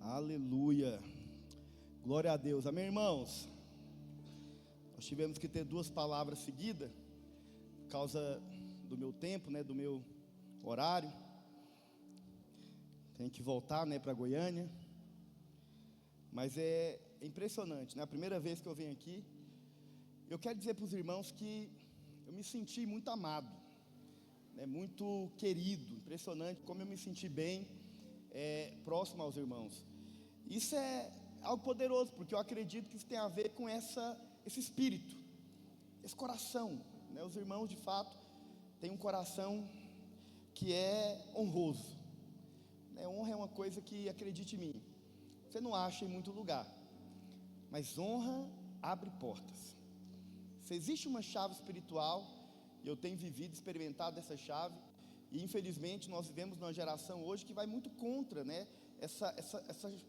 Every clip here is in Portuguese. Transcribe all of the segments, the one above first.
Aleluia, glória a Deus. Amém, irmãos? Nós tivemos que ter duas palavras seguidas, por causa do meu tempo, do meu horário. Tenho que voltar, para Goiânia. Mas é impressionante, A primeira vez que eu venho aqui, eu quero dizer para os irmãos que eu me senti muito amado, muito querido. Impressionante como eu me senti bem, próximo aos irmãos. Isso é algo poderoso, porque eu acredito que isso tem a ver com esse espírito, esse coração, Os irmãos, de fato, têm um coração que é honroso, Honra é uma coisa que, acredite em mim, você não acha em muito lugar, mas honra abre portas. Se existe uma chave espiritual, e eu tenho vivido, experimentado essa chave, e infelizmente nós vivemos numa geração hoje que vai muito contra, essa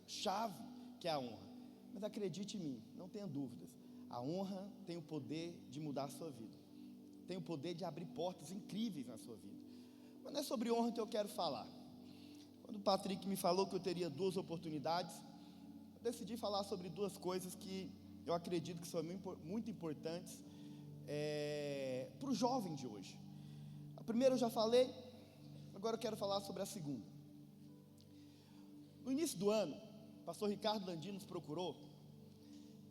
chave que é a honra. Mas acredite em mim, não tenha dúvidas, a honra tem o poder de mudar a sua vida, tem o poder de abrir portas incríveis na sua vida. Mas não é sobre honra que eu quero falar. Quando o Patrick me falou que eu teria duas oportunidades, eu decidi falar sobre duas coisas que eu acredito que são muito importantes para o jovem de hoje. A primeira eu já falei, agora eu quero falar sobre a segunda. No início do ano, o pastor Ricardo Landim nos procurou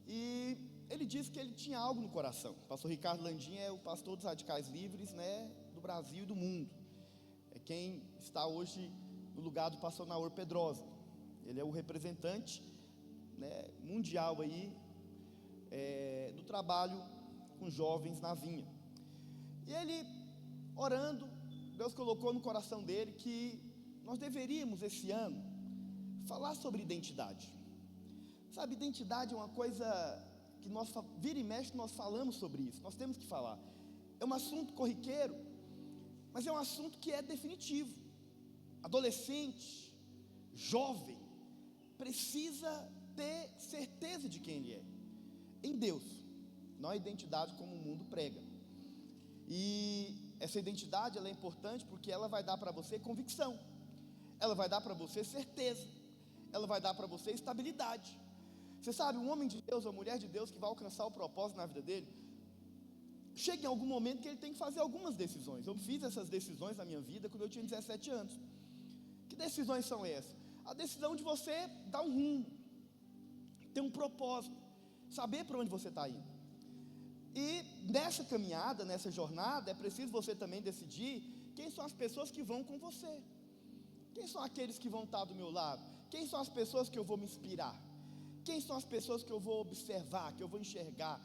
e ele disse que ele tinha algo no coração. O pastor Ricardo Landim é o pastor dos Radicais Livres, do Brasil e do mundo. É quem está hoje no lugar do pastor Naor Pedrosa. Ele é o representante, mundial aí, do trabalho com jovens na vinha. E ele, orando, Deus colocou no coração dele que nós deveríamos esse ano falar sobre identidade. Sabe, identidade é uma coisa que nós, vira e mexe, nós falamos sobre isso. Nós temos que falar. É um assunto corriqueiro, mas é um assunto que é definitivo. Adolescente, jovem, precisa ter certeza de quem ele é em Deus, não a identidade como o mundo prega. E essa identidade, ela é importante porque ela vai dar para você convicção, ela vai dar para você certeza, ela vai dar para você estabilidade. Você sabe, um homem de Deus, uma mulher de Deus que vai alcançar o propósito na vida dele, chega em algum momento que ele tem que fazer algumas decisões. Eu fiz essas decisões na minha vida quando eu tinha 17 anos. Que decisões são essas? A decisão de você dar um rumo, ter um propósito, saber para onde você está indo. E nessa caminhada, nessa jornada, é preciso você também decidir quem são as pessoas que vão com você. Quem são aqueles que vão estar do meu lado? Quem são as pessoas que eu vou me inspirar? Quem são as pessoas que eu vou observar, que eu vou enxergar?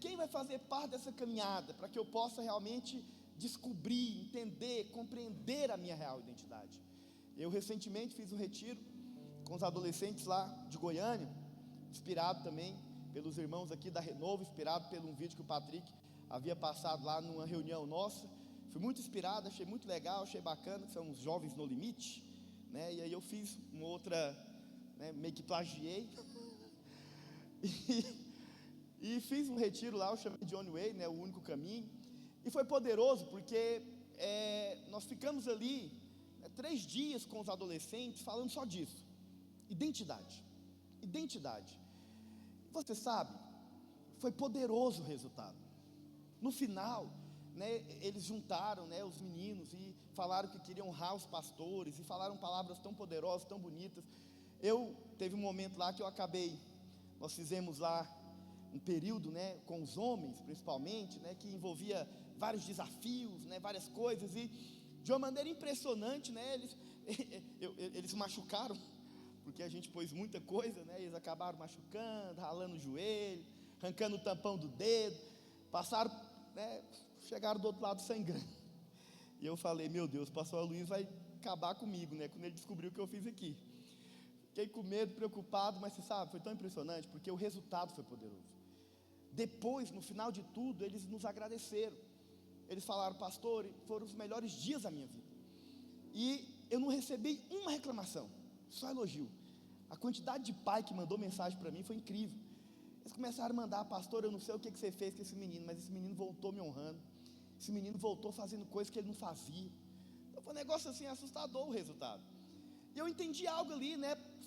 Quem vai fazer parte dessa caminhada para que eu possa realmente descobrir, entender, compreender a minha real identidade? Eu recentemente fiz um retiro com os adolescentes lá de Goiânia, inspirado também pelos irmãos aqui da Renovo, inspirado pelo um vídeo que o Patrick havia passado lá numa reunião nossa. Fui muito inspirado, achei muito legal, achei bacana, que são os jovens no limite, e aí eu fiz uma outra, meio que plagiei, e fiz um retiro lá, eu chamei de On Way, o único caminho, e foi poderoso, porque nós ficamos ali 3 dias com os adolescentes, falando só disso, identidade. Você sabe, foi poderoso o resultado. No final, eles juntaram, os meninos, e falaram que queriam honrar os pastores, e falaram palavras tão poderosas, tão bonitas. Teve um momento lá que eu acabei, nós fizemos lá um período, com os homens principalmente, que envolvia vários desafios, várias coisas, e de uma maneira impressionante, eles machucaram, porque a gente pôs muita coisa, eles acabaram machucando, ralando o joelho, arrancando o tampão do dedo, passaram, chegaram do outro lado sangrando. E eu falei, meu Deus, o pastor Luiz vai acabar comigo, quando ele descobriu o que eu fiz aqui. Fiquei com medo, preocupado, mas você sabe, foi tão impressionante, porque o resultado foi poderoso. Depois, no final de tudo, eles nos agradeceram. Eles falaram, pastor, foram os melhores dias da minha vida. E eu não recebi uma reclamação, só elogio. A quantidade de pai que mandou mensagem para mim foi incrível. Eles começaram a mandar, pastor, eu não sei o que você fez com esse menino, mas esse menino voltou me honrando. Esse menino voltou fazendo coisas que ele não fazia. Então foi um negócio assim assustador o resultado. E eu entendi algo ali,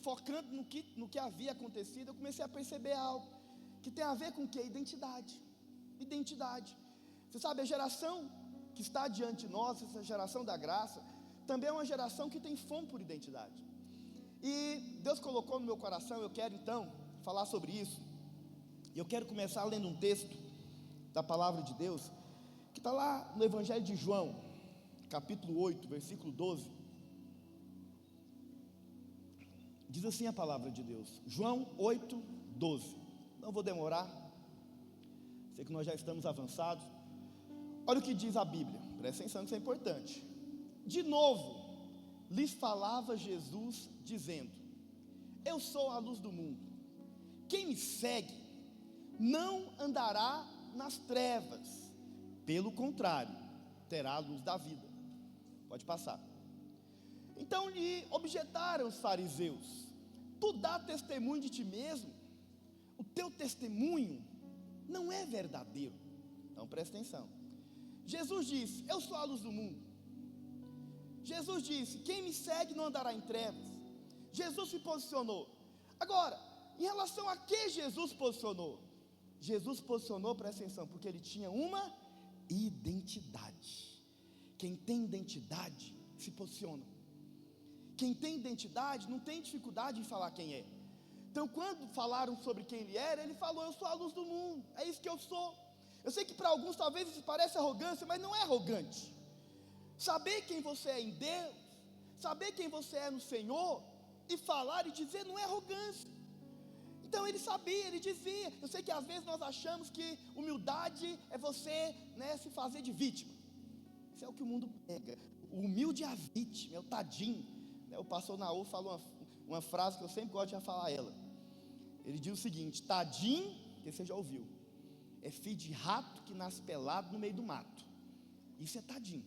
focando no que havia acontecido, eu comecei a perceber algo que tem a ver com o que? Identidade. Você sabe, a geração que está diante de nós, essa geração da graça, também é uma geração que tem fome por identidade. E Deus colocou no meu coração, eu quero então falar sobre isso. E eu quero começar lendo um texto da palavra de Deus, que está lá no Evangelho de João, capítulo 8, versículo 12. Diz assim a palavra de Deus, João 8, 12. Não vou demorar, sei que nós já estamos avançados. Olha o que diz a Bíblia, presta atenção que isso é importante. De novo, lhes falava Jesus, dizendo: eu sou a luz do mundo. Quem me segue não andará nas trevas, pelo contrário, terá a luz da vida. Pode passar. Então lhe objetaram os fariseus: tu dá testemunho de ti mesmo, o teu testemunho não é verdadeiro. Então presta atenção. Jesus disse: eu sou a luz do mundo. Jesus disse: quem me segue não andará em trevas. Jesus se posicionou. Agora, em relação a que Jesus posicionou? Jesus posicionou, presta atenção, porque ele tinha uma identidade. Quem tem identidade se posiciona. Quem tem identidade não tem dificuldade em falar quem é. Então, quando falaram sobre quem ele era, ele falou: eu sou a luz do mundo, é isso que eu sou. Eu sei que para alguns talvez isso pareça arrogância, mas não é arrogante. Saber quem você é em Deus, saber quem você é no Senhor, e falar e dizer não é arrogância. Então ele sabia, ele dizia. Eu sei que às vezes nós achamos que humildade é você, se fazer de vítima. Isso é o que o mundo pega. O humilde é a vítima, é o tadinho. O pastor Naú falou uma frase que eu sempre gosto de falar ela. Ele diz o seguinte: tadinho, que você já ouviu, é filho de rato que nasce pelado no meio do mato. Isso é tadinho.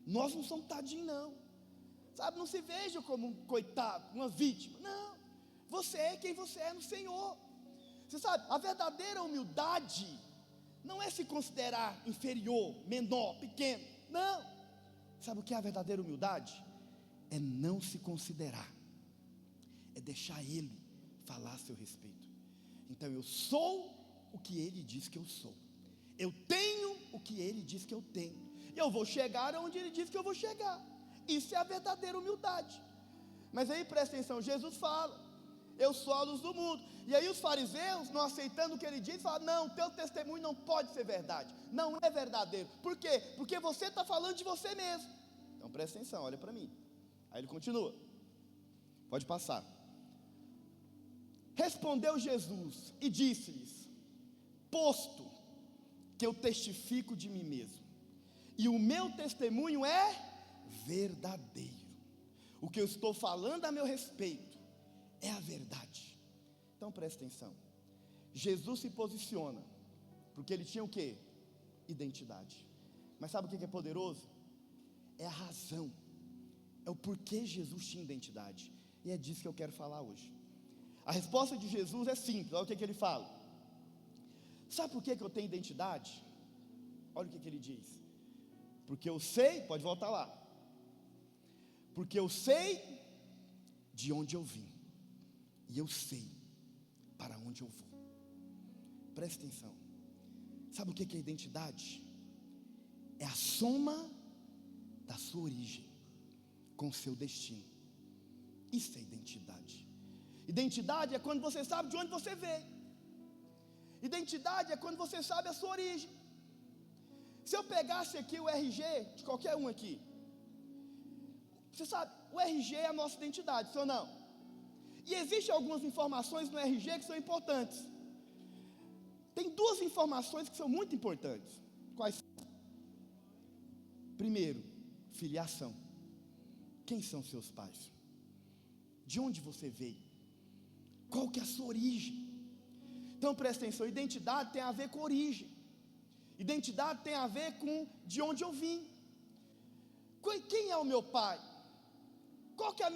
Nós não somos tadinho não, sabe, não se veja como um coitado, uma vítima, não, você é quem você é no Senhor. Você sabe, a verdadeira humildade não é se considerar inferior, menor, pequeno, não. Sabe o que é a verdadeira humildade? É não se considerar, é deixar Ele falar a seu respeito. Então eu sou o que Ele diz que eu sou, eu tenho o que Ele diz que eu tenho, eu vou chegar onde Ele diz que eu vou chegar. Isso é a verdadeira humildade. Mas aí presta atenção, Jesus fala: eu sou a luz do mundo. E aí os fariseus, não aceitando o que Ele diz, falam: não, teu testemunho não pode ser verdade, não é verdadeiro. Por quê? Porque você está falando de você mesmo. Então presta atenção, olha para mim. Aí ele continua, pode passar. Respondeu Jesus e disse-lhes: posto que eu testifico de mim mesmo, e o meu testemunho é verdadeiro, o que eu estou falando a meu respeito é a verdade. Então presta atenção, Jesus se posiciona, porque ele tinha o que? Identidade. Mas sabe o que é poderoso? É a razão, é o porquê Jesus tinha identidade. E é disso que eu quero falar hoje. A resposta de Jesus é simples, olha o que ele fala. Sabe por que eu tenho identidade? Olha o que ele diz: porque eu sei, pode voltar lá, porque eu sei de onde eu vim, e eu sei para onde eu vou. Presta atenção, sabe o que é identidade? É a soma da sua origem com o seu destino. Isso é identidade. Identidade é quando você sabe de onde você veio. Identidade é quando você sabe a sua origem. Se eu pegasse aqui o RG de qualquer um aqui, você sabe, o RG é a nossa identidade, sim ou não? E existem algumas informações no RG que são importantes. Tem duas informações que são muito importantes. Quais são? Primeiro, filiação. Quem são seus pais? De onde você veio? Qual que é a sua origem? Então presta atenção, identidade tem a ver com origem. Identidade tem a ver com de onde eu vim. Quem é o meu pai? Qual que é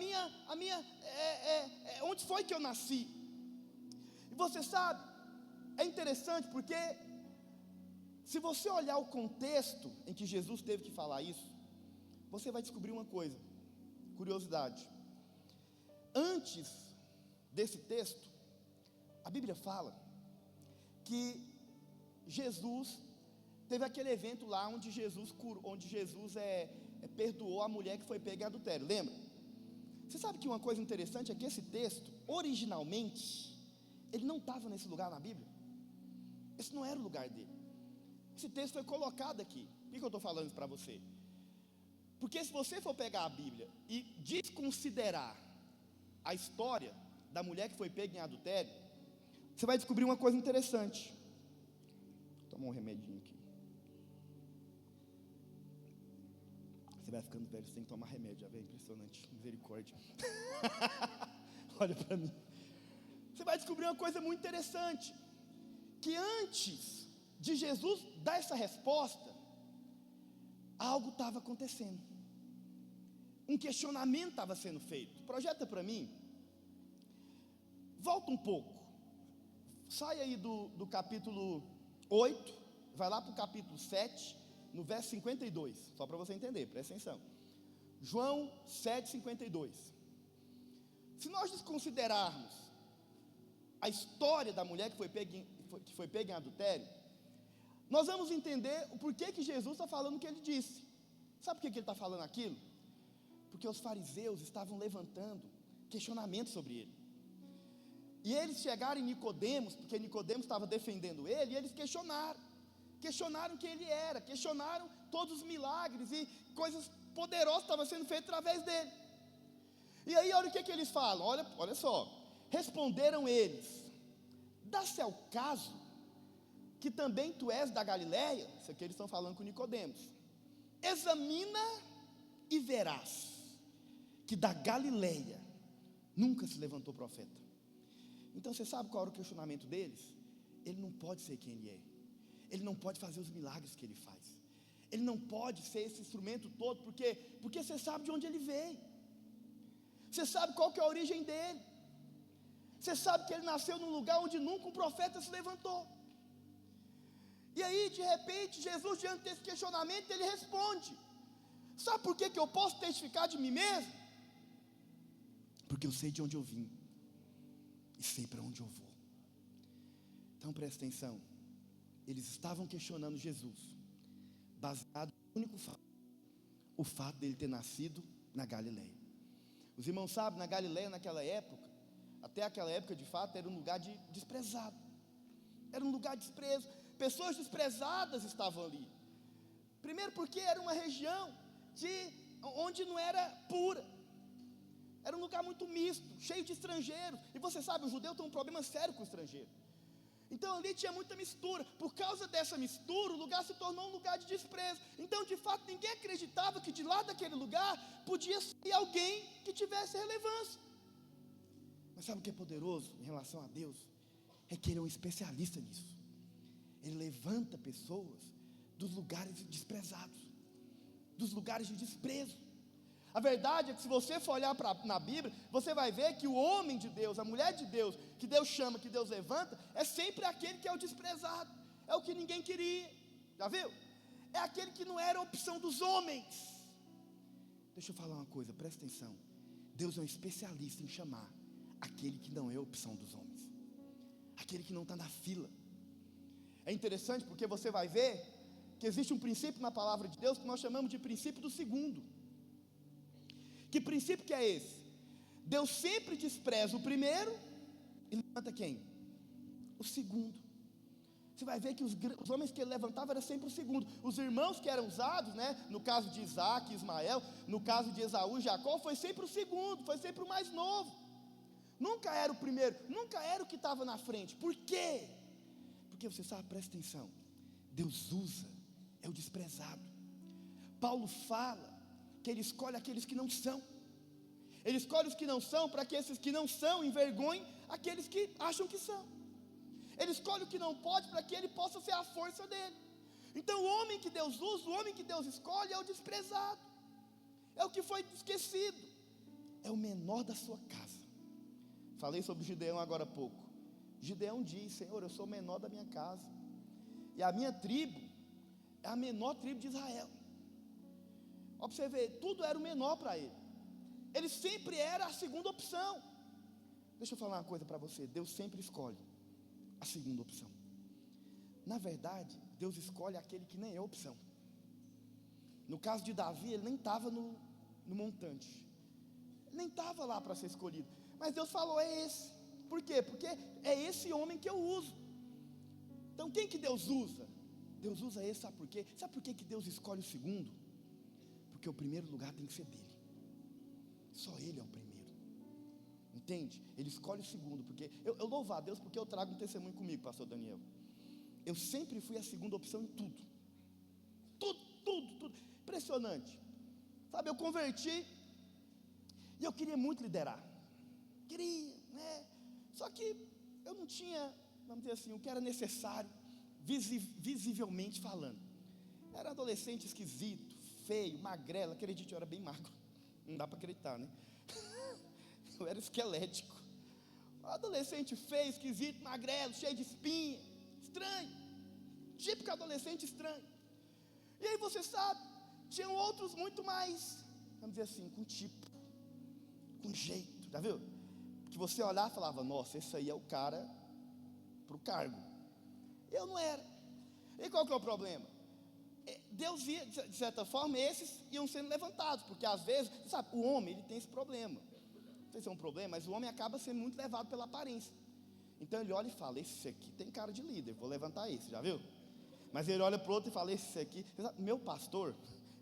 onde foi que eu nasci? E você sabe, é interessante porque se você olhar o contexto em que Jesus teve que falar isso, você vai descobrir uma coisa, curiosidade. Antes desse texto, a Bíblia fala que Jesus teve aquele evento lá onde Jesus perdoou a mulher que foi pega em adultério, lembra? Você sabe que uma coisa interessante é que esse texto, originalmente, ele não estava nesse lugar na Bíblia. Esse não era o lugar dele. Esse texto foi colocado aqui. Por que eu estou falando isso para você? Porque se você for pegar a Bíblia e desconsiderar a história da mulher que foi pega em adultério, você vai descobrir uma coisa interessante. Vou tomar um remedinho aqui. Você vai ficando velho, você tem que tomar remédio, já vê, impressionante, misericórdia. Olha para mim. Você vai descobrir uma coisa muito interessante, que antes de Jesus dar essa resposta, algo estava acontecendo, um questionamento estava sendo feito. Projeta para mim, volta um pouco, sai aí do capítulo 8, vai lá para o capítulo 7, no verso 52, só para você entender, presta atenção. João 7,52. Se nós desconsiderarmos a história da mulher que foi pega em adultério, nós vamos entender o porquê que Jesus está falando o que ele disse. Sabe por que ele está falando aquilo? Porque os fariseus estavam levantando questionamentos sobre ele. E eles chegaram em Nicodemos, porque Nicodemos estava defendendo ele, e eles questionaram quem ele era, questionaram todos os milagres e coisas poderosas que estavam sendo feitas através dele. E aí olha o que eles falam, olha só, responderam eles: dá-se ao caso que também tu és da Galileia? Isso aqui eles estão falando com Nicodemos. Examina e verás que da Galileia nunca se levantou profeta. Então você sabe qual era o questionamento deles? Ele não pode ser quem ele é, ele não pode fazer os milagres que ele faz, ele não pode ser esse instrumento todo, porque você sabe de onde ele veio, você sabe qual que é a origem dele, você sabe que ele nasceu num lugar onde nunca um profeta se levantou. E aí de repente Jesus, diante desse questionamento, ele responde: sabe por que eu posso testificar de mim mesmo? Porque eu sei de onde eu vim e sei para onde eu vou. Então presta atenção, eles estavam questionando Jesus, baseado no único fato, o fato dele ter nascido na Galileia. Os irmãos sabem, na Galileia naquela época, até aquela época de fato, era um lugar desprezado, era um lugar de desprezo, pessoas desprezadas estavam ali. Primeiro porque era uma região onde não era pura, era um lugar muito misto, cheio de estrangeiros, e você sabe, o judeu tem um problema sério com o estrangeiro. Então ali tinha muita mistura. Por causa dessa mistura, o lugar se tornou um lugar de desprezo. Então de fato ninguém acreditava que de lá daquele lugar podia sair alguém que tivesse relevância. Mas sabe o que é poderoso em relação a Deus? É que Ele é um especialista nisso. Ele levanta pessoas dos lugares desprezados, dos lugares de desprezo. A verdade é que se você for olhar na Bíblia, você vai ver que o homem de Deus, a mulher de Deus, que Deus chama, que Deus levanta, é sempre aquele que é o desprezado, é o que ninguém queria, já viu? É aquele que não era a opção dos homens. Deixa eu falar uma coisa, presta atenção, Deus é um especialista em chamar aquele que não é a opção dos homens, aquele que não está na fila. É interessante porque você vai ver que existe um princípio na palavra de Deus que nós chamamos de princípio do segundo. Que princípio que é esse? Deus sempre despreza o primeiro e levanta quem? O segundo. Você vai ver que os homens que ele levantava era sempre o segundo. Os irmãos que eram usados, né? No caso de Isaac e Ismael, no caso de Esaú e Jacó, foi sempre o segundo, foi sempre o mais novo. Nunca era o primeiro, nunca era o que estava na frente. Por quê? Porque você sabe, presta atenção, Deus usa, é o desprezado. Paulo fala que Ele escolhe aqueles que não são. Ele escolhe os que não são, para que esses que não são envergonhem aqueles que acham que são. Ele escolhe o que não pode, para que ele possa ser a força dele. Então o homem que Deus usa, o homem que Deus escolhe é o desprezado, é o que foi esquecido, é o menor da sua casa. Falei sobre Gideão agora há pouco. Gideão diz: Senhor, eu sou o menor da minha casa, e a minha tribo é a menor tribo de Israel. Ó, para você ver, tudo era o menor para ele. Ele sempre era a segunda opção. Deixa eu falar uma coisa para você. Deus sempre escolhe a segunda opção. Na verdade, Deus escolhe aquele que nem é opção. No caso de Davi, ele nem estava no montante. Ele nem estava lá para ser escolhido. Mas Deus falou, é esse. Por quê? Porque é esse homem que eu uso. Então quem que Deus usa? Deus usa esse, sabe por quê? Sabe por quê que Deus escolhe o segundo? Porque o primeiro lugar tem que ser dele. Só ele é o primeiro. Entende? Ele escolhe o segundo. Porque eu louvo a Deus porque eu trago um testemunho comigo, pastor Daniel. Eu sempre fui a segunda opção em tudo. Tudo. Impressionante. Sabe, eu converti e eu queria muito liderar. Queria, né? Só que eu não tinha, vamos dizer assim, o que era necessário, visivelmente falando. Era adolescente esquisito, feio, magrelo. Acredite, eu era bem magro. Não dá para acreditar, né? Eu era esquelético. Adolescente feio, esquisito, magrelo, cheio de espinha. Estranho. Típico adolescente estranho. E aí você sabe, tinham outros muito mais, vamos dizer assim, com tipo, com jeito, já viu? Que você olhar e falava, nossa, esse aí é o cara para o cargo. Eu não era. E qual que é o problema? Deus ia, de certa forma, esses iam sendo levantados, porque às vezes, sabe, o homem, ele tem esse problema. Não sei se é um problema, mas o homem acaba sendo muito levado pela aparência. Então ele olha e fala, esse aqui tem cara de líder, vou levantar esse, já viu? Mas ele olha para o outro e fala, esse aqui, meu pastor,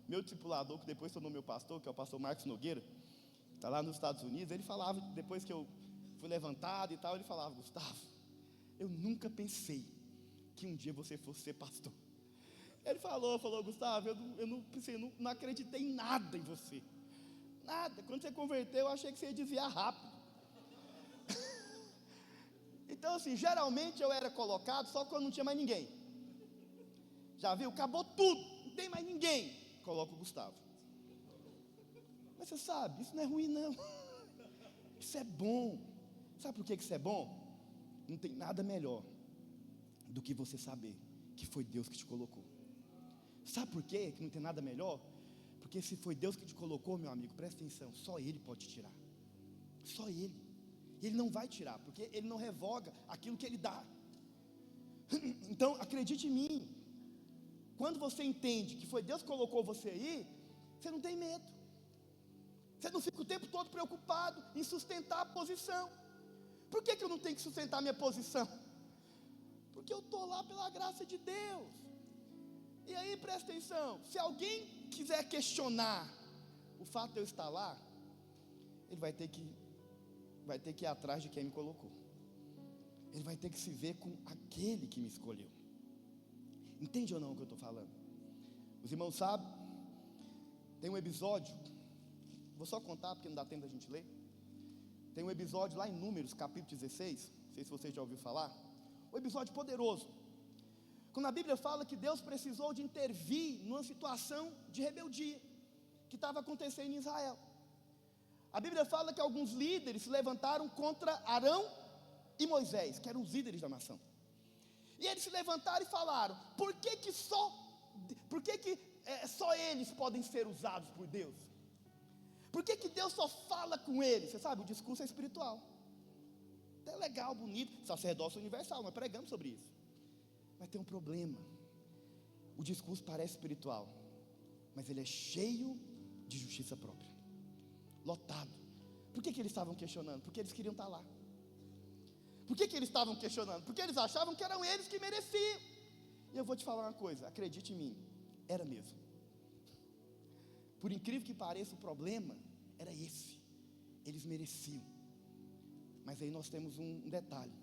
meu discipulador, que depois tornou meu pastor, que é o pastor Marcos Nogueira, está lá nos Estados Unidos, ele falava, depois que eu fui levantado e tal, ele falava, Gustavo, eu nunca pensei que um dia você fosse ser pastor. Ele falou, Gustavo, eu não pensei, eu não acreditei em nada em você. Nada, quando você converteu, eu achei que você ia desviar rápido. Então assim, geralmente eu era colocado só quando não tinha mais ninguém. Já viu? Acabou tudo, não tem mais ninguém. Coloca o Gustavo. Mas você sabe, isso não é ruim não. Isso é bom. Sabe por que isso é bom? Não tem nada melhor do que você saber que foi Deus que te colocou. Sabe por quê que não tem nada melhor? Porque se foi Deus que te colocou, meu amigo, presta atenção, só Ele pode te tirar. Só Ele. Ele não vai tirar, porque Ele não revoga aquilo que Ele dá. Então, acredite em mim. Quando você entende que foi Deus que colocou você aí, você não tem medo. Você não fica o tempo todo preocupado em sustentar a posição. Por que eu não tenho que sustentar a minha posição? Porque eu estou lá pela graça de Deus. E aí, presta atenção, se alguém quiser questionar o fato de eu estar lá, ele vai ter que ir atrás de quem me colocou. Ele vai ter que se ver com aquele que me escolheu. Entende ou não o que eu estou falando? Os irmãos sabem, tem um episódio, vou só contar porque não dá tempo da gente ler. Tem um episódio lá em Números, capítulo 16, não sei se você já ouviu falar. Um episódio poderoso. Quando a Bíblia fala que Deus precisou de intervir numa situação de rebeldia que estava acontecendo em Israel. A Bíblia fala que alguns líderes se levantaram contra Arão e Moisés, que eram os líderes da nação. E eles se levantaram e falaram, por que só eles podem ser usados por Deus? Por que Deus só fala com eles? Você sabe, o discurso é espiritual. É legal, bonito, sacerdócio universal, nós pregamos sobre isso. Mas tem um problema. O discurso parece espiritual, mas ele é cheio de justiça própria. Lotado. Por que eles estavam questionando? Porque eles queriam estar lá. Por que eles estavam questionando? Porque eles achavam que eram eles que mereciam. E eu vou te falar uma coisa, acredite em mim, era mesmo. Por incrível que pareça, o problema era esse. Eles mereciam. Mas aí nós temos um detalhe.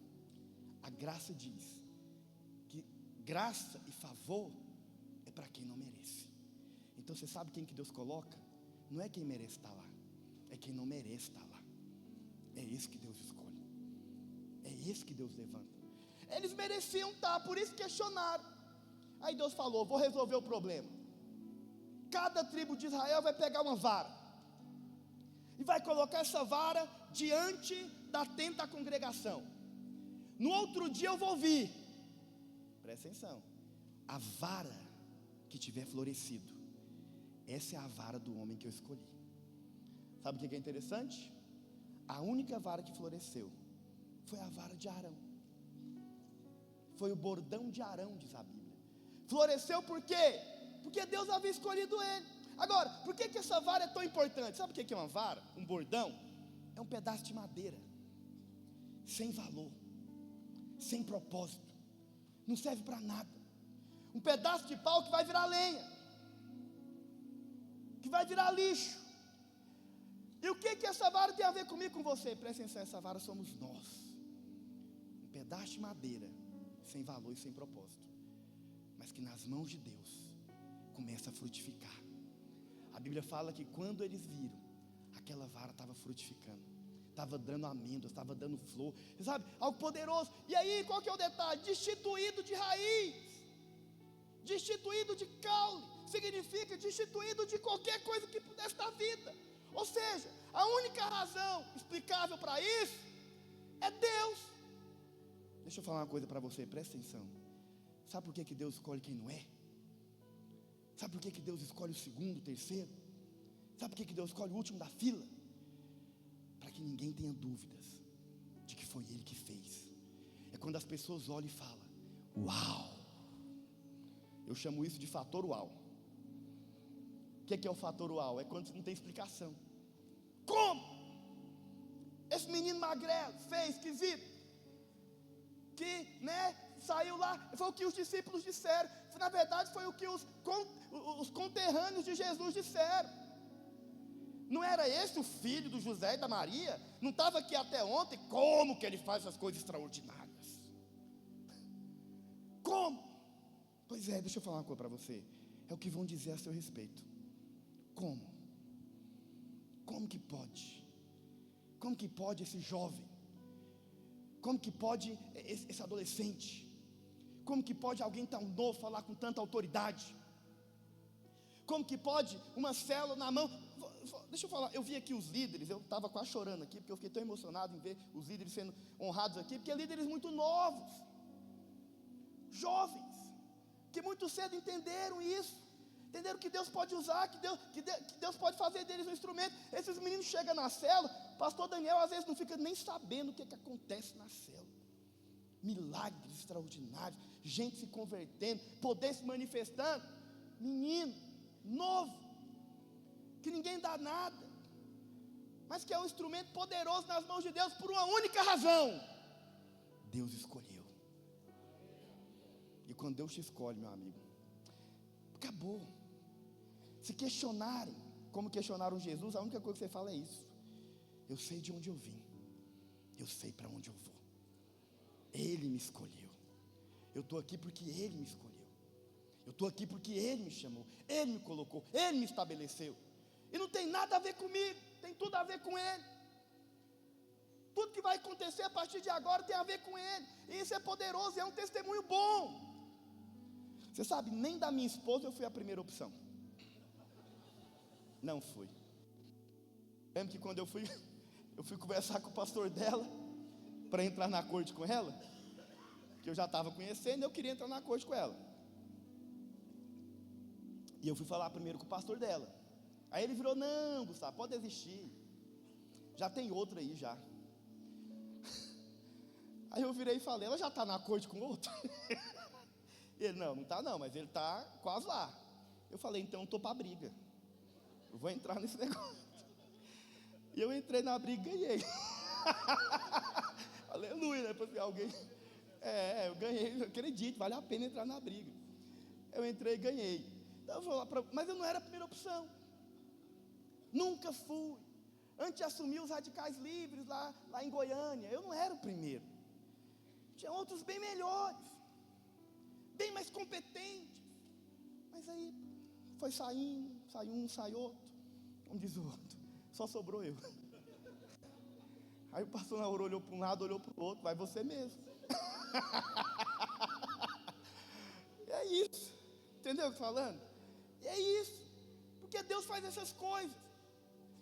A graça diz que graça e favor é para quem não merece. Então você sabe quem que Deus coloca? Não é quem merece estar lá, é quem não merece estar lá. É esse que Deus escolhe. É esse que Deus levanta. Eles mereciam estar, por isso questionaram. Aí Deus falou, vou resolver o problema. Cada tribo de Israel vai pegar uma vara e vai colocar essa vara diante da tenda da congregação. No outro dia eu vou vir. Presta atenção. A vara que tiver florescido, essa é a vara do homem que eu escolhi. Sabe o que é interessante? A única vara que floresceu foi a vara de Arão. Foi o bordão de Arão, diz a Bíblia. Floresceu por quê? Porque Deus havia escolhido ele. Agora, por que essa vara é tão importante? Sabe o que é uma vara? Um bordão? É um pedaço de madeira, sem valor, sem propósito, não serve para nada. Um pedaço de pau que vai virar lenha, que vai virar lixo. E o que essa vara tem a ver comigo e com você? Presta atenção, essa vara somos nós. Um pedaço de madeira, sem valor e sem propósito, mas que nas mãos de Deus começa a frutificar. A Bíblia fala que quando eles viram, aquela vara estava frutificando, estava dando amêndoas, estava dando flor, sabe, algo poderoso. E aí, qual que é o detalhe? Destituído de raiz, destituído de caule, significa destituído de qualquer coisa que pudesse dar vida. Ou seja, a única razão explicável para isso é Deus. Deixa eu falar uma coisa para você, presta atenção. Sabe por que Deus escolhe quem não é? Sabe por que Deus escolhe o segundo, o terceiro? Sabe por que Deus escolhe o último da fila? Para que ninguém tenha dúvidas de que foi Ele que fez. É quando as pessoas olham e falam: uau! Eu chamo isso de fator uau. O que é o fator uau? É quando não tem explicação. Como? Esse menino magrelo, feio, esquisito, que, saiu lá, foi o que os discípulos disseram. Na verdade foi o que os conterrâneos de Jesus disseram. Não era esse o filho do José e da Maria? Não estava aqui até ontem? Como que ele faz essas coisas extraordinárias? Como? Pois é, deixa eu falar uma coisa para você. É o que vão dizer a seu respeito. Como? Como que pode? Como que pode esse jovem? Como que pode esse adolescente? Como que pode alguém tão novo falar com tanta autoridade? Como que pode uma célula na mão? Deixa eu falar, eu vi aqui os líderes, eu estava quase chorando aqui, porque eu fiquei tão emocionado em ver os líderes sendo honrados aqui, porque líderes muito novos, jovens, que muito cedo entenderam isso, entenderam que Deus pode usar, que Deus pode fazer deles um instrumento. Esses meninos chegam na célula, pastor Daniel às vezes não fica nem sabendo o que acontece na célula. Milagres extraordinários, gente se convertendo, poder se manifestando. Menino, novo, que ninguém dá nada, mas que é um instrumento poderoso nas mãos de Deus por uma única razão: Deus escolheu. E quando Deus te escolhe, meu amigo, acabou. Se questionarem, como questionaram Jesus, a única coisa que você fala é isso: eu sei de onde eu vim, eu sei para onde eu vou. Ele me escolheu. Eu estou aqui porque Ele me escolheu. Eu estou aqui porque Ele me chamou, Ele me colocou, Ele me estabeleceu. E não tem nada a ver comigo, tem tudo a ver com Ele. Tudo que vai acontecer a partir de agora tem a ver com Ele. E isso é poderoso, é um testemunho bom. Você sabe, nem da minha esposa eu fui a primeira opção. Não fui. Lembro que quando eu fui conversar com o pastor dela, para entrar na corte com ela, que eu já estava conhecendo, eu queria entrar na corte com ela. E eu fui falar primeiro com o pastor dela. Aí ele virou: não, Gustavo, pode desistir, já tem outra aí já. Aí eu virei e falei: ela já está na corte com outro? Ele: não está não, mas ele está quase lá. Eu falei: então eu estou para a briga, eu vou entrar nesse negócio. E eu entrei na briga e ganhei. Aleluia, né? Porque alguém, eu ganhei, eu acredito, vale a pena entrar na briga. Eu entrei e ganhei. Então, mas eu não era a primeira opção, nunca fui. Antes de assumir os radicais livres lá em Goiânia, eu não era o primeiro. Tinha outros bem melhores, bem mais competentes. Mas aí foi saindo, sai um, sai outro, como diz o outro, só sobrou eu. Aí o pastor Nauro olhou para um lado, olhou para o outro: vai você mesmo. E é isso, entendeu o que eu estou falando? E é isso, porque Deus faz essas coisas.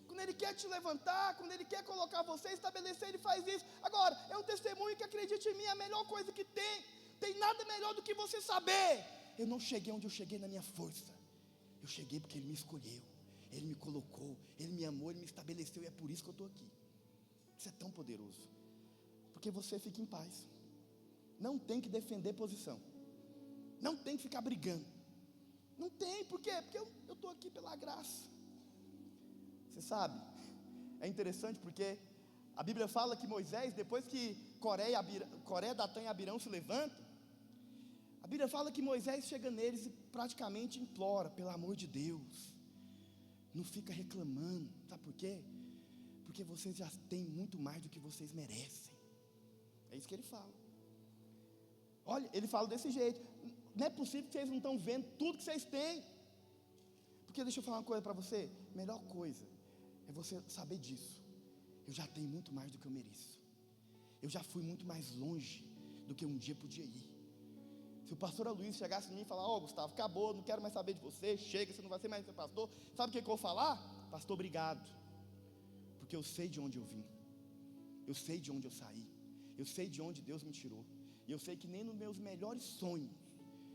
Quando Ele quer te levantar, quando Ele quer colocar você, estabelecer, Ele faz isso. Agora, é um testemunho que, acredite em mim, é a melhor coisa que tem nada melhor do que você saber: eu não cheguei onde eu cheguei na minha força, eu cheguei porque Ele me escolheu, Ele me colocou, Ele me amou, Ele me estabeleceu, e é por isso que eu estou aqui. Isso é tão poderoso, porque você fica em paz. Não tem que defender posição. Não tem que ficar brigando. Não tem, por quê? Porque eu estou aqui pela graça. Você sabe, é interessante porque a Bíblia fala que Moisés, depois que Coré, Datã e Abirão se levantam, a Bíblia fala que Moisés chega neles e praticamente implora, pelo amor de Deus, não fica reclamando, sabe por quê? Porque vocês já têm muito mais do que vocês merecem. É isso que ele fala. Olha, ele fala desse jeito, não é possível que vocês não estão vendo tudo que vocês têm. Porque deixa eu falar uma coisa para você, melhor coisa é você saber disso. Eu já tenho muito mais do que eu mereço. Eu já fui muito mais longe do que um dia podia ir. Se o pastor Luiz chegasse em mim e falar, Gustavo, acabou, não quero mais saber de você, chega, você não vai ser mais seu pastor, sabe o que eu vou falar? Pastor, obrigado, porque eu sei de onde eu vim, eu sei de onde eu saí, eu sei de onde Deus me tirou, e eu sei que nem nos meus melhores sonhos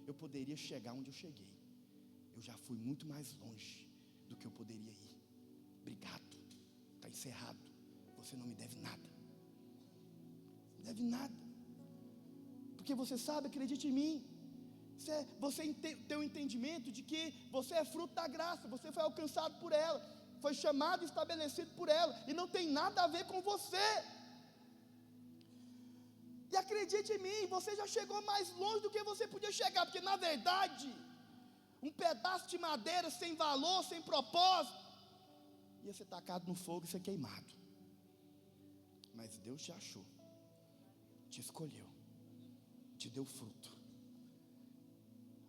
eu poderia chegar onde eu cheguei. Eu já fui muito mais longe do que eu poderia ir. Obrigado, está encerrado. Você não me deve nada. Não deve nada. Porque você sabe, acredite em mim, você tem um entendimento de que você é fruto da graça, você foi alcançado por ela, foi chamado e estabelecido por ela, e não tem nada a ver com você. E acredite em mim, você já chegou mais longe do que você podia chegar, porque na verdade, um pedaço de madeira sem valor, sem propósito, ia ser tacado no fogo e ser queimado. Mas Deus te achou, te escolheu, te deu fruto.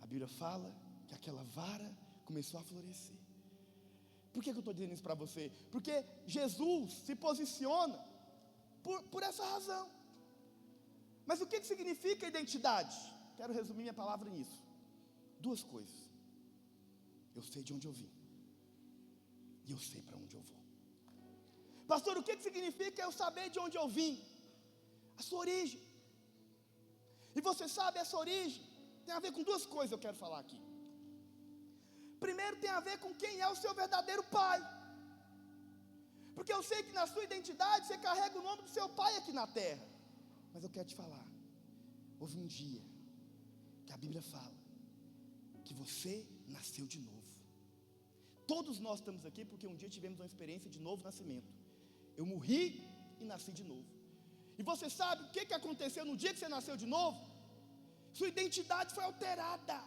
A Bíblia fala que aquela vara começou a florescer. Por que eu estou dizendo isso para você? Porque Jesus se posiciona por essa razão. Mas o que significa identidade? Quero resumir minha palavra nisso. Duas coisas. Eu sei de onde eu vim, e eu sei para onde eu vou. Pastor, o que significa eu saber de onde eu vim? A sua origem. E você sabe, essa origem tem a ver com duas coisas, eu quero falar aqui. Primeiro, tem a ver com quem é o seu verdadeiro pai. Porque eu sei que na sua identidade você carrega o nome do seu pai aqui na terra. Mas eu quero te falar, houve um dia que a Bíblia fala que você nasceu de novo. Todos nós estamos aqui porque um dia tivemos uma experiência de novo nascimento. Eu morri e nasci de novo. E você sabe o que aconteceu no dia que você nasceu de novo? Sua identidade foi alterada,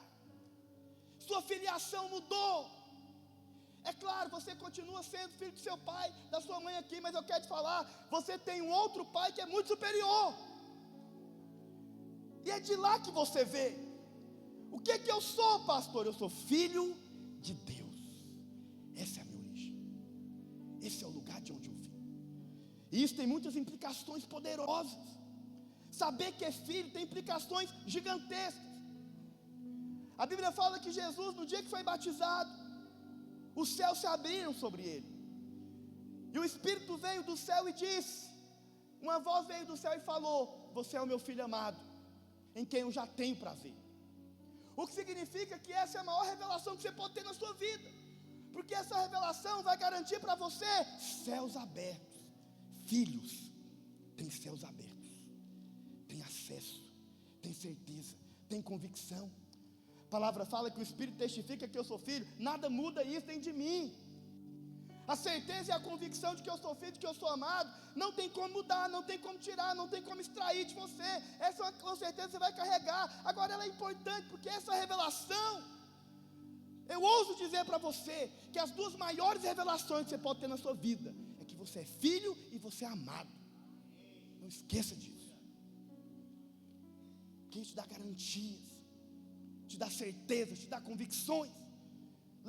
sua filiação mudou. É claro, você continua sendo filho do seu pai, da sua mãe aqui, mas eu quero te falar, você tem um outro pai que é muito superior. E é de lá que você vê. O que eu sou, pastor? Eu sou filho de Deus. Essa é a minha origem. Esse é o lugar de onde eu vim. E isso tem muitas implicações poderosas. Saber que é filho tem implicações gigantescas. A Bíblia fala que Jesus, no dia que foi batizado, os céus se abriram sobre ele. E o Espírito veio do céu e disse, uma voz veio do céu e falou, você é o meu filho amado, em quem eu já tenho prazer. O que significa que essa é a maior revelação que você pode ter na sua vida. Porque essa revelação vai garantir para você céus abertos. Filhos têm céus abertos, tem acesso, tem certeza, tem convicção. A palavra fala que o Espírito testifica que eu sou filho. Nada muda isso dentro de mim. A certeza e a convicção de que eu sou filho, de que eu sou amado, não tem como mudar, não tem como tirar, não tem como extrair de você. Essa com certeza você vai carregar. Agora ela é importante porque essa revelação, eu ouso dizer para você que as duas maiores revelações que você pode ter na sua vida é que você é filho e você é amado. Não esqueça disso. Que te dá garantias, te dá certezas, te dá convicções,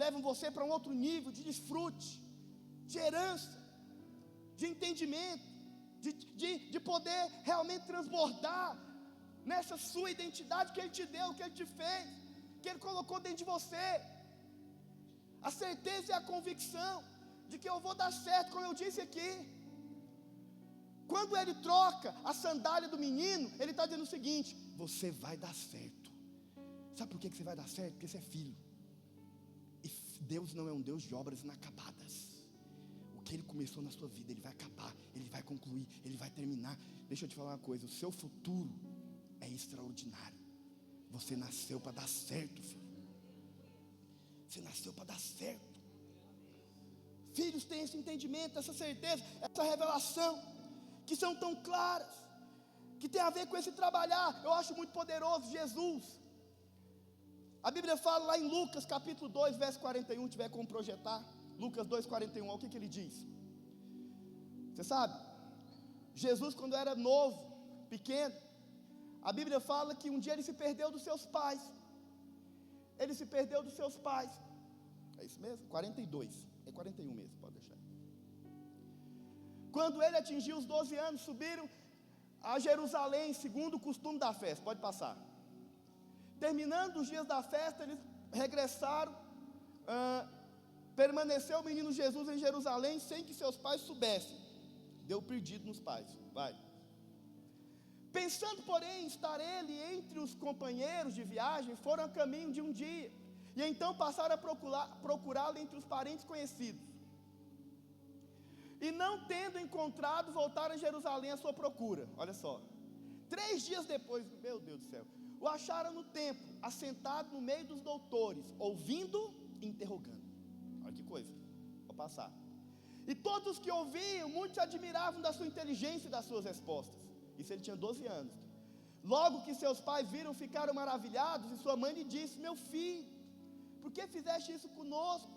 levam você para um outro nível de desfrute, de herança, de entendimento, de poder realmente transbordar nessa sua identidade que Ele te deu, que Ele te fez, que Ele colocou dentro de você. A certeza e a convicção de que eu vou dar certo, como eu disse aqui. Quando Ele troca a sandália do menino, Ele está dizendo o seguinte, você vai dar certo. Sabe por que você vai dar certo? Porque você é filho. E Deus não é um Deus de obras inacabadas. O que Ele começou na sua vida, Ele vai acabar, Ele vai concluir, Ele vai terminar. Deixa eu te falar uma coisa, o seu futuro é extraordinário. Você nasceu para dar certo, filho. Você nasceu para dar certo. Filhos têm esse entendimento, essa certeza, essa revelação, que são tão claras, que tem a ver com esse trabalhar. Eu acho muito poderoso Jesus. A Bíblia fala lá em Lucas capítulo 2, verso 41, tiver como projetar, Lucas 2, 41, olha o que ele diz. Você sabe, Jesus quando era novo, pequeno, a Bíblia fala que um dia ele se perdeu dos seus pais. Ele se perdeu dos seus pais. É isso mesmo? 42, é 41 mesmo, pode deixar. Quando ele atingiu os 12 anos, subiram a Jerusalém, segundo o costume da festa, pode passar. Terminando os dias da festa, eles regressaram, permaneceu o menino Jesus em Jerusalém, sem que seus pais soubessem. Deu perdido nos pais, vai. Pensando, porém, estar ele entre os companheiros de viagem, foram a caminho de um dia, e então passaram a procurá-lo entre os parentes conhecidos. E não tendo encontrado, voltaram a Jerusalém à sua procura. Olha só, 3 dias depois, meu Deus do céu, o acharam no templo, assentado no meio dos doutores, ouvindo e interrogando. Olha que coisa, vou passar. E todos os que ouviam, muitos se admiravam da sua inteligência e das suas respostas. Isso ele tinha 12 anos. Logo que seus pais viram, ficaram maravilhados, e sua mãe lhe disse: meu filho, por que fizeste isso conosco?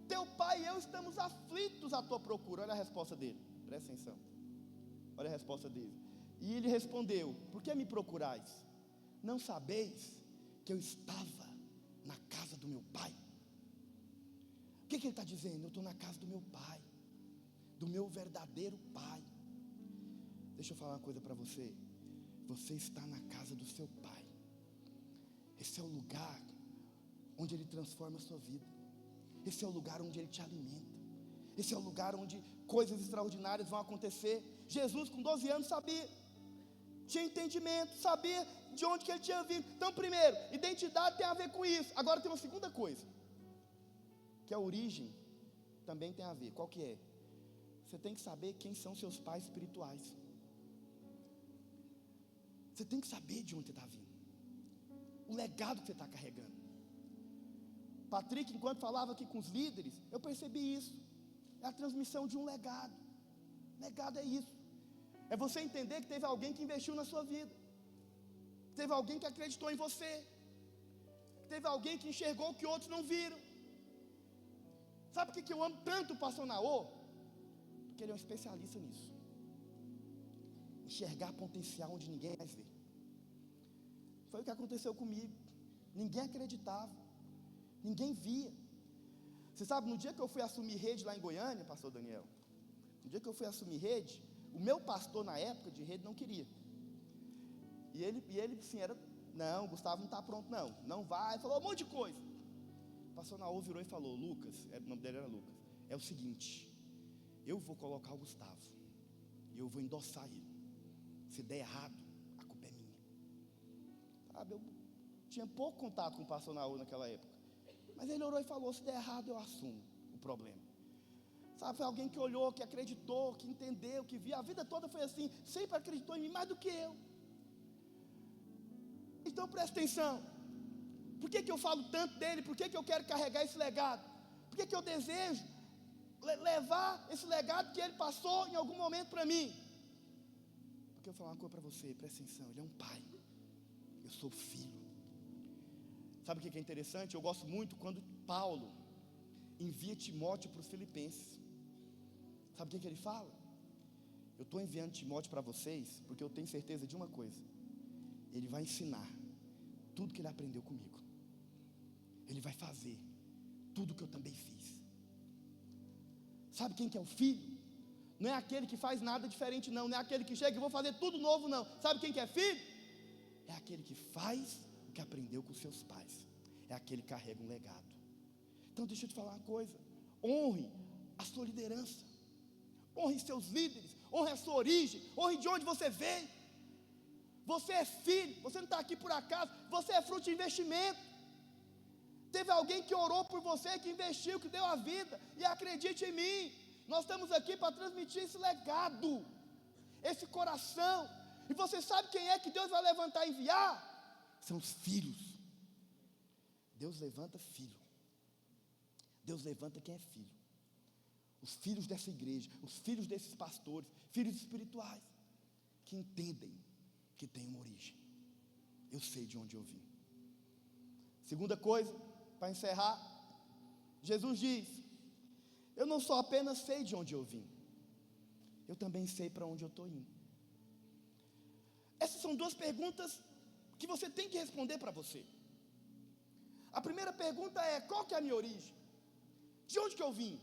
Teu pai e eu estamos aflitos à tua procura. Olha a resposta dele, presta atenção. Olha a resposta dele. E ele respondeu: por que me procurais? Não sabeis que eu estava na casa do meu pai? O que ele está dizendo? Eu estou na casa do meu pai, do meu verdadeiro pai. Deixa eu falar uma coisa para você. Você está na casa do seu pai. Esse é o lugar onde ele transforma a sua vida. Esse é o lugar onde ele te alimenta. Esse é o lugar onde coisas extraordinárias vão acontecer. Jesus com 12 anos sabia, tinha entendimento, sabia de onde que ele tinha vindo. Então, primeiro, identidade tem a ver com isso. Agora tem uma segunda coisa, que a origem também tem a ver. Qual que é? Você tem que saber quem são seus pais espirituais. Você tem que saber de onde você está vindo, o legado que você está carregando. Patrick, enquanto falava aqui com os líderes, eu percebi isso. É a transmissão de um legado. Legado é isso. É você entender que teve alguém que investiu na sua vida, teve alguém que acreditou em você, teve alguém que enxergou o que outros não viram. Sabe por que eu amo tanto o pastor Naô? Porque ele é um especialista nisso. Enxergar potencial onde ninguém mais vê. Foi o que aconteceu comigo. Ninguém acreditava, ninguém via. Você sabe, no dia que eu fui assumir rede lá em Goiânia, pastor Daniel, no dia que eu fui assumir rede, o meu pastor na época de rede não queria. E ele sim, não, Gustavo não está pronto não vai, falou um monte de coisa. O pastor Naô virou e falou: Lucas, o nome dele era Lucas, é o seguinte, eu vou colocar o Gustavo, e eu vou endossar ele. Se der errado, a culpa é minha. Sabe, eu tinha pouco contato com o pastor Naô naquela época, mas ele orou e falou: se der errado eu assumo o problema. Sabe, foi alguém que olhou, que acreditou, que entendeu, que viu. A vida toda foi assim, sempre acreditou em mim mais do que eu. Então presta atenção. Por que eu falo tanto dele? Por que eu quero carregar esse legado? Por que eu desejo levar esse legado que ele passou em algum momento para mim? Porque eu vou falar uma coisa para você, presta atenção. Ele é um pai, eu sou filho. Sabe o que é interessante? Eu gosto muito quando Paulo envia Timóteo para os Filipenses. Sabe o que ele fala? Eu estou enviando Timóteo para vocês porque eu tenho certeza de uma coisa: ele vai ensinar tudo que ele aprendeu comigo. Ele vai fazer tudo que eu também fiz. Sabe quem que é o filho? Não é aquele que faz nada diferente não é aquele que chega e vou fazer tudo novo não. Sabe quem que é filho? É aquele que faz o que aprendeu com seus pais. É aquele que carrega um legado. Então deixa eu te falar uma coisa: honre a sua liderança, honre seus líderes, honre a sua origem, honre de onde você veio. Você é filho, você não está aqui por acaso, você é fruto de investimento. Teve alguém que orou por você, que investiu, que deu a vida. E acredite em mim, nós estamos aqui para transmitir esse legado, esse coração. E você sabe quem é que Deus vai levantar e enviar? São os filhos. Deus levanta filho. Deus levanta quem é filho. Os filhos dessa igreja, os filhos desses pastores, filhos espirituais, que entendem que tem uma origem. Eu sei de onde eu vim. Segunda coisa, para encerrar, Jesus diz: eu não só apenas sei de onde eu vim, eu também sei para onde eu estou indo. Essas são duas perguntas que você tem que responder para você. A primeira pergunta é: qual que é a minha origem? De onde que eu vim?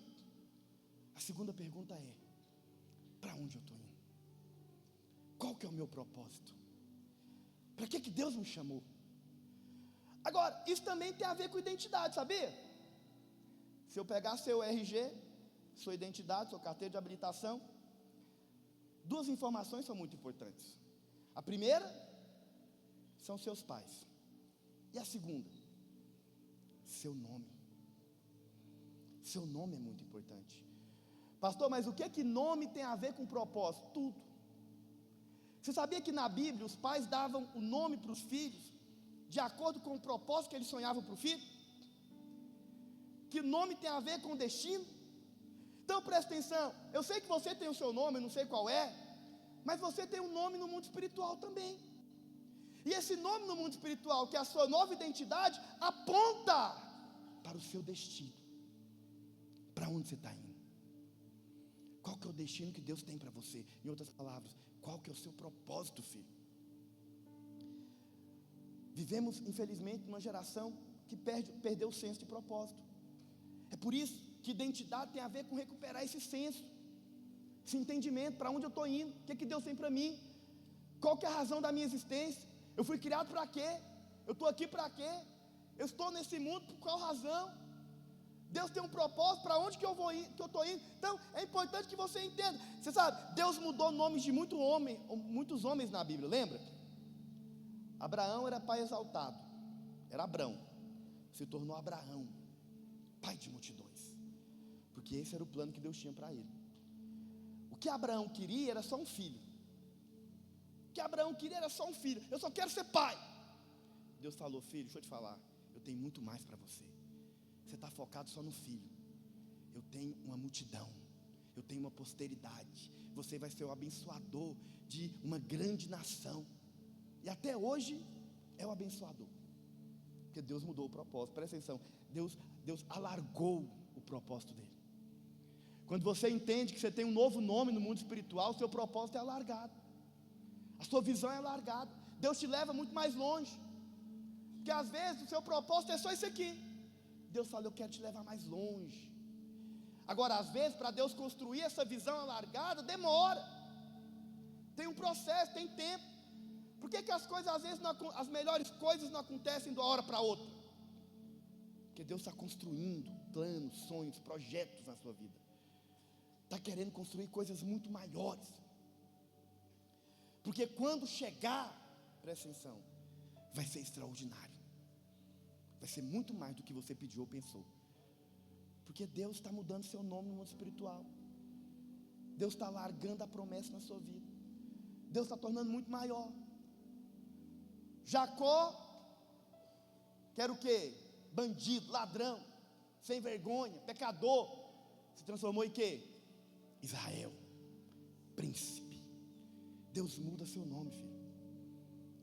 A segunda pergunta é: para onde eu estou indo? Qual que é o meu propósito? Para que Deus me chamou? Agora, isso também tem a ver com identidade, sabia? Se eu pegar seu RG, sua identidade, sua carteira de habilitação, duas informações são muito importantes. A primeira são seus pais. E a segunda, seu nome. Seu nome é muito importante. Pastor, mas o que nome tem a ver com propósito? Tudo. Você sabia que na Bíblia os pais davam o nome para os filhos de acordo com o propósito que eles sonhavam para o filho? Que nome tem a ver com destino? Então presta atenção. Eu sei que você tem o seu nome, eu não sei qual é, mas você tem um nome no mundo espiritual também. E esse nome no mundo espiritual, que é a sua nova identidade, aponta para o seu destino. Para onde você está indo? Qual que é o destino que Deus tem para você? Em outras palavras, qual que é o seu propósito, filho? Vivemos, infelizmente, numa geração que perdeu o senso de propósito. É por isso que identidade tem a ver com recuperar esse senso, esse entendimento, para onde eu estou indo, o que Deus tem para mim, qual que é a razão da minha existência, eu fui criado para quê, eu estou aqui para quê, eu estou nesse mundo por qual razão, Deus tem um propósito, para onde que eu vou ir, que eu estou indo. Então é importante que você entenda. Você sabe, Deus mudou nomes de muitos homens na Bíblia, lembra? Abraão era pai exaltado, era Abrão, se tornou Abraão, pai de multidões, porque esse era o plano que Deus tinha para ele. O que Abraão queria era só um filho. O que Abraão queria era só um filho. Eu só quero ser pai. Deus falou: filho, deixa eu te falar, eu tenho muito mais para você. Você está focado só no filho. Eu tenho uma multidão, eu tenho uma posteridade. Você vai ser o abençoador de uma grande nação. E até hoje é o abençoador, porque Deus mudou o propósito. Presta atenção, Deus alargou o propósito dele. Quando você entende que você tem um novo nome no mundo espiritual, o seu propósito é alargado, a sua visão é alargada. Deus te leva muito mais longe, porque às vezes o seu propósito é só isso aqui. Deus fala: eu quero te levar mais longe. Agora, às vezes, para Deus construir essa visão alargada, demora, tem um processo, tem tempo. Por que as coisas, às vezes, as melhores coisas não acontecem de uma hora para outra? Porque Deus está construindo planos, sonhos, projetos na sua vida, está querendo construir coisas muito maiores, porque quando chegar, presta atenção, vai ser extraordinário, vai ser muito mais do que você pediu ou pensou, porque Deus está mudando seu nome no mundo espiritual, Deus está largando a promessa na sua vida, Deus está tornando muito maior. Jacó, que era o quê? Bandido, ladrão, sem vergonha, pecador, se transformou em quê? Israel, príncipe. Deus muda seu nome, filho.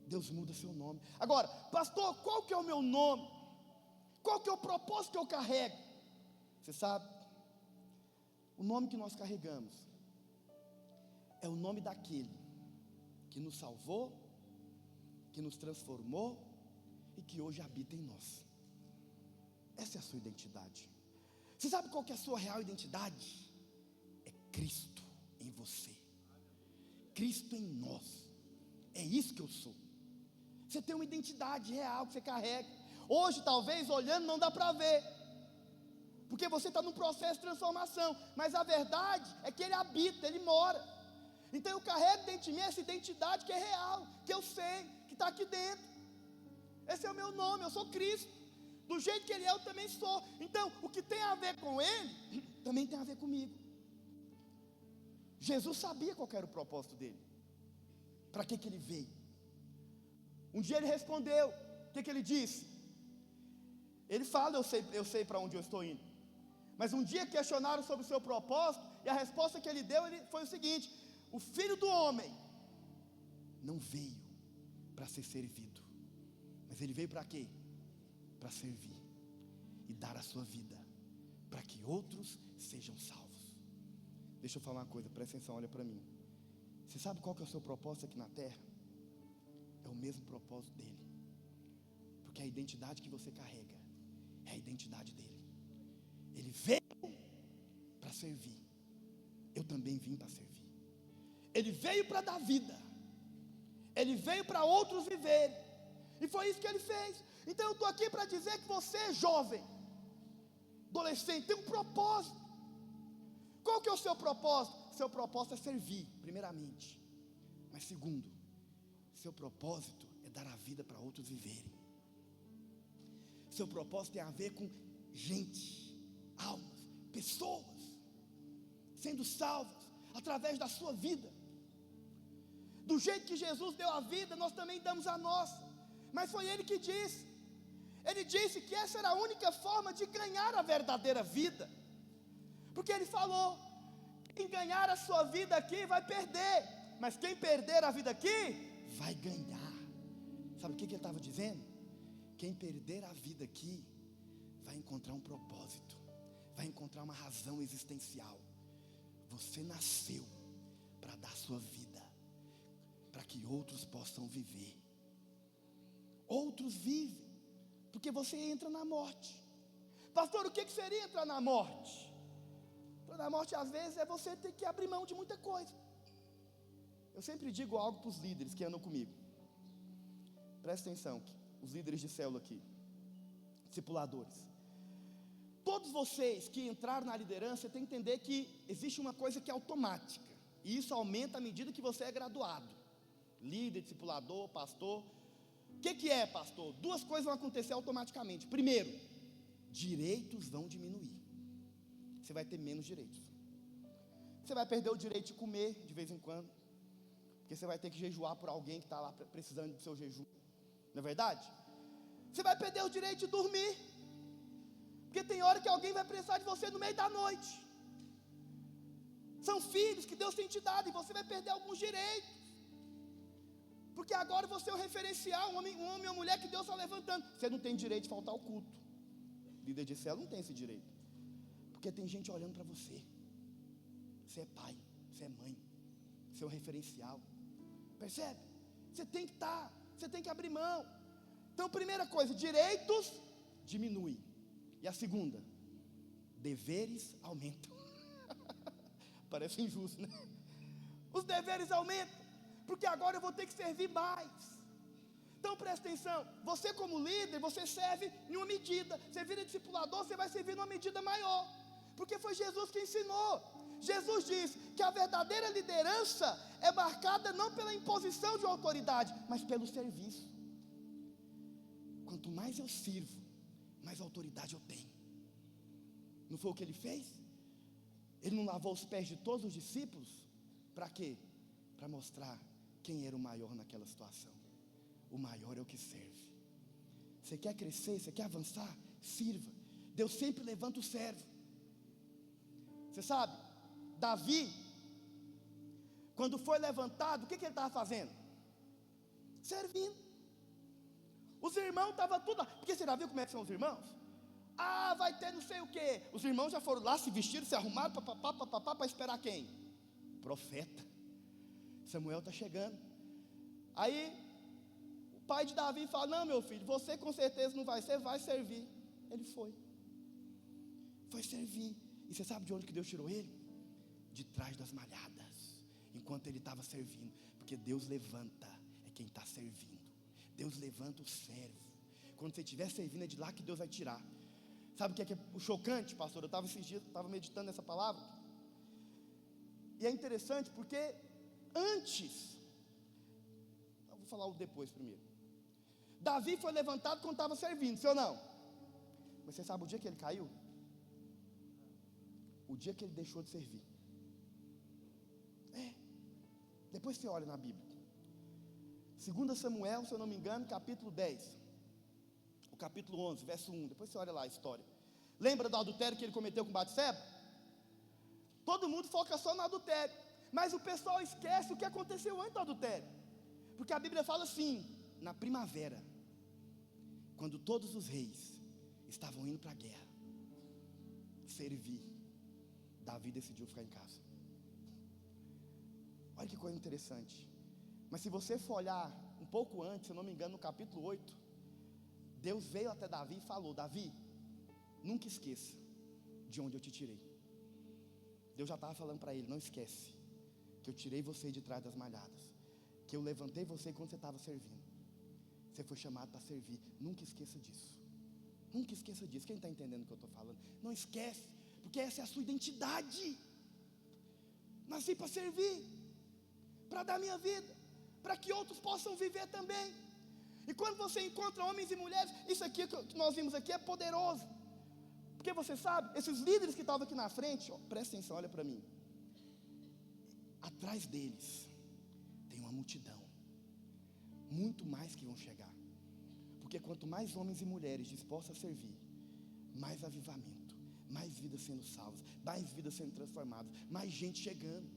Deus muda seu nome. Agora, pastor, qual que é o meu nome? Qual que é o propósito que eu carrego? Você sabe, o nome que nós carregamos é o nome daquele que nos salvou, que nos transformou e que hoje habita em nós. Essa é a sua identidade. Você sabe qual que é a sua real identidade? É Cristo em você, Cristo em nós. É isso que eu sou. Você tem uma identidade real que você carrega. Hoje, talvez, olhando, não dá para ver, porque você está num processo de transformação, mas a verdade é que Ele habita, Ele mora. Então eu carrego dentro de mim essa identidade que é real, que eu sei, que está aqui dentro. Esse é o meu nome, eu sou Cristo. Do jeito que Ele é, eu também sou. Então, o que tem a ver com Ele, também tem a ver comigo. Jesus sabia qual era o propósito dele, para que ele veio. Um dia ele respondeu, o que ele disse? Ele fala, eu sei para onde eu estou indo. Mas um dia questionaram sobre o seu propósito, e a resposta que ele deu foi o seguinte: o Filho do Homem não veio para ser servido, mas ele veio para quê? Para servir e dar a sua vida, para que outros sejam salvos. Deixa eu falar uma coisa, presta atenção, olha para mim. Você sabe qual que é o seu propósito aqui na terra? É o mesmo propósito dele, porque a identidade que você carrega é a identidade dele. Ele veio para servir, eu também vim para servir. Ele veio para dar vida, ele veio para outros viverem, e foi isso que ele fez. Então eu estou aqui para dizer que você, jovem, adolescente, tem um propósito. Qual que é o seu propósito? Seu propósito é servir, primeiramente. Mas segundo, seu propósito é dar a vida para outros viverem. Seu propósito tem a ver com gente, almas, pessoas sendo salvas através da sua vida. Do jeito que Jesus deu a vida, nós também damos a nossa. Mas foi ele que disse. Ele disse que essa era a única forma de ganhar a verdadeira vida. Porque ele falou: quem ganhar a sua vida aqui vai perder, mas quem perder a vida aqui vai ganhar. Sabe o que ele estava dizendo? Quem perder a vida aqui vai encontrar um propósito, vai encontrar uma razão existencial. Você nasceu para dar sua vida, para que outros possam viver. Outros vivem porque você entra na morte. Pastor, o que seria entrar na morte? Entrar na morte às vezes é você ter que abrir mão de muita coisa. Eu sempre digo algo para os líderes que andam comigo. Presta atenção, os líderes de célula aqui, discipuladores. Todos vocês que entraram na liderança têm que entender que existe uma coisa que é automática, e isso aumenta à medida que você é graduado. Líder, discipulador, pastor. O que é, pastor? Duas coisas vão acontecer automaticamente. Primeiro, direitos vão diminuir. Você vai ter menos direitos. Você vai perder o direito de comer de vez em quando, porque você vai ter que jejuar por alguém que está lá precisando do seu jejum. Não é verdade? Você vai perder o direito de dormir, porque tem hora que alguém vai precisar de você no meio da noite. São filhos que Deus tem te dado, e você vai perder alguns direitos, porque agora você é o referencial, um homem ou mulher que Deus está levantando. Você não tem direito de faltar ao culto. Líder de célula não tem esse direito, porque tem gente olhando para você. Você é pai, você é mãe, você é o referencial. Percebe? Você tem que estar, você tem que abrir mão. Então, primeira coisa, direitos diminuem. E a segunda, deveres aumentam. Parece injusto, né? Os deveres aumentam, porque agora eu vou ter que servir mais. Então presta atenção, você como líder, você serve em uma medida. Você vira discipulador, você vai servir numa medida maior, porque foi Jesus que ensinou. Jesus disse que a verdadeira liderança é marcada não pela imposição de autoridade, mas pelo serviço. Quanto mais eu sirvo, mais autoridade eu tenho. Não foi o que ele fez? Ele não lavou os pés de todos os discípulos? Para quê? Para mostrar quem era o maior naquela situação. O maior é o que serve. Você quer crescer, você quer avançar? Sirva. Deus sempre levanta o servo. Você sabe, Davi, quando foi levantado, o que ele estava fazendo? Servindo. Os irmãos estavam tudo lá. Porque você já viu como é que são os irmãos? Ah, vai ter não sei o que. Os irmãos já foram lá, se vestiram, se arrumaram, para esperar quem? Profeta. Samuel está chegando. Aí o pai de Davi fala: não, meu filho, você com certeza não vai ser, vai servir. Ele foi servir. E você sabe de onde que Deus tirou ele? De trás das malhadas, enquanto ele estava servindo. Porque Deus levanta é quem está servindo. Deus levanta o servo. Quando você estiver servindo, é de lá que Deus vai tirar. Sabe o que é o chocante, pastor? Eu estava esses dias, estava meditando nessa palavra. E é interessante porque antes, eu vou falar o depois primeiro. Davi foi levantado quando estava servindo, sim ou não? Mas você sabe o dia que ele caiu? O dia que ele deixou de servir. Depois você olha na Bíblia. 2 Samuel, se eu não me engano, capítulo 10. O capítulo 11, verso 1. Depois você olha lá a história. Lembra do adultério que ele cometeu com Batseba? Todo mundo foca só no adultério. Mas o pessoal esquece o que aconteceu antes do adultério. Porque a Bíblia fala assim: na primavera, quando todos os reis estavam indo para a guerra, servir, Davi decidiu ficar em casa. Olha que coisa interessante. Mas se você for olhar um pouco antes, se eu não me engano, no capítulo 8, Deus veio até Davi e falou: Davi, nunca esqueça de onde eu te tirei. Deus já estava falando para ele: não esquece que eu tirei você de trás das malhadas, que eu levantei você quando você estava servindo. Você foi chamado para servir. Nunca esqueça disso. Nunca esqueça disso. Quem está entendendo o que eu estou falando? Não esquece, porque essa é a sua identidade. Nasci para servir, para dar minha vida, para que outros possam viver também. E quando você encontra homens e mulheres, isso aqui que nós vimos aqui é poderoso. Porque você sabe, esses líderes que estavam aqui na frente, ó, presta atenção, olha para mim. Atrás deles tem uma multidão, muito mais que vão chegar. Porque quanto mais homens e mulheres dispostos a servir, mais avivamento, mais vidas sendo salvas, mais vidas sendo transformadas, mais gente chegando.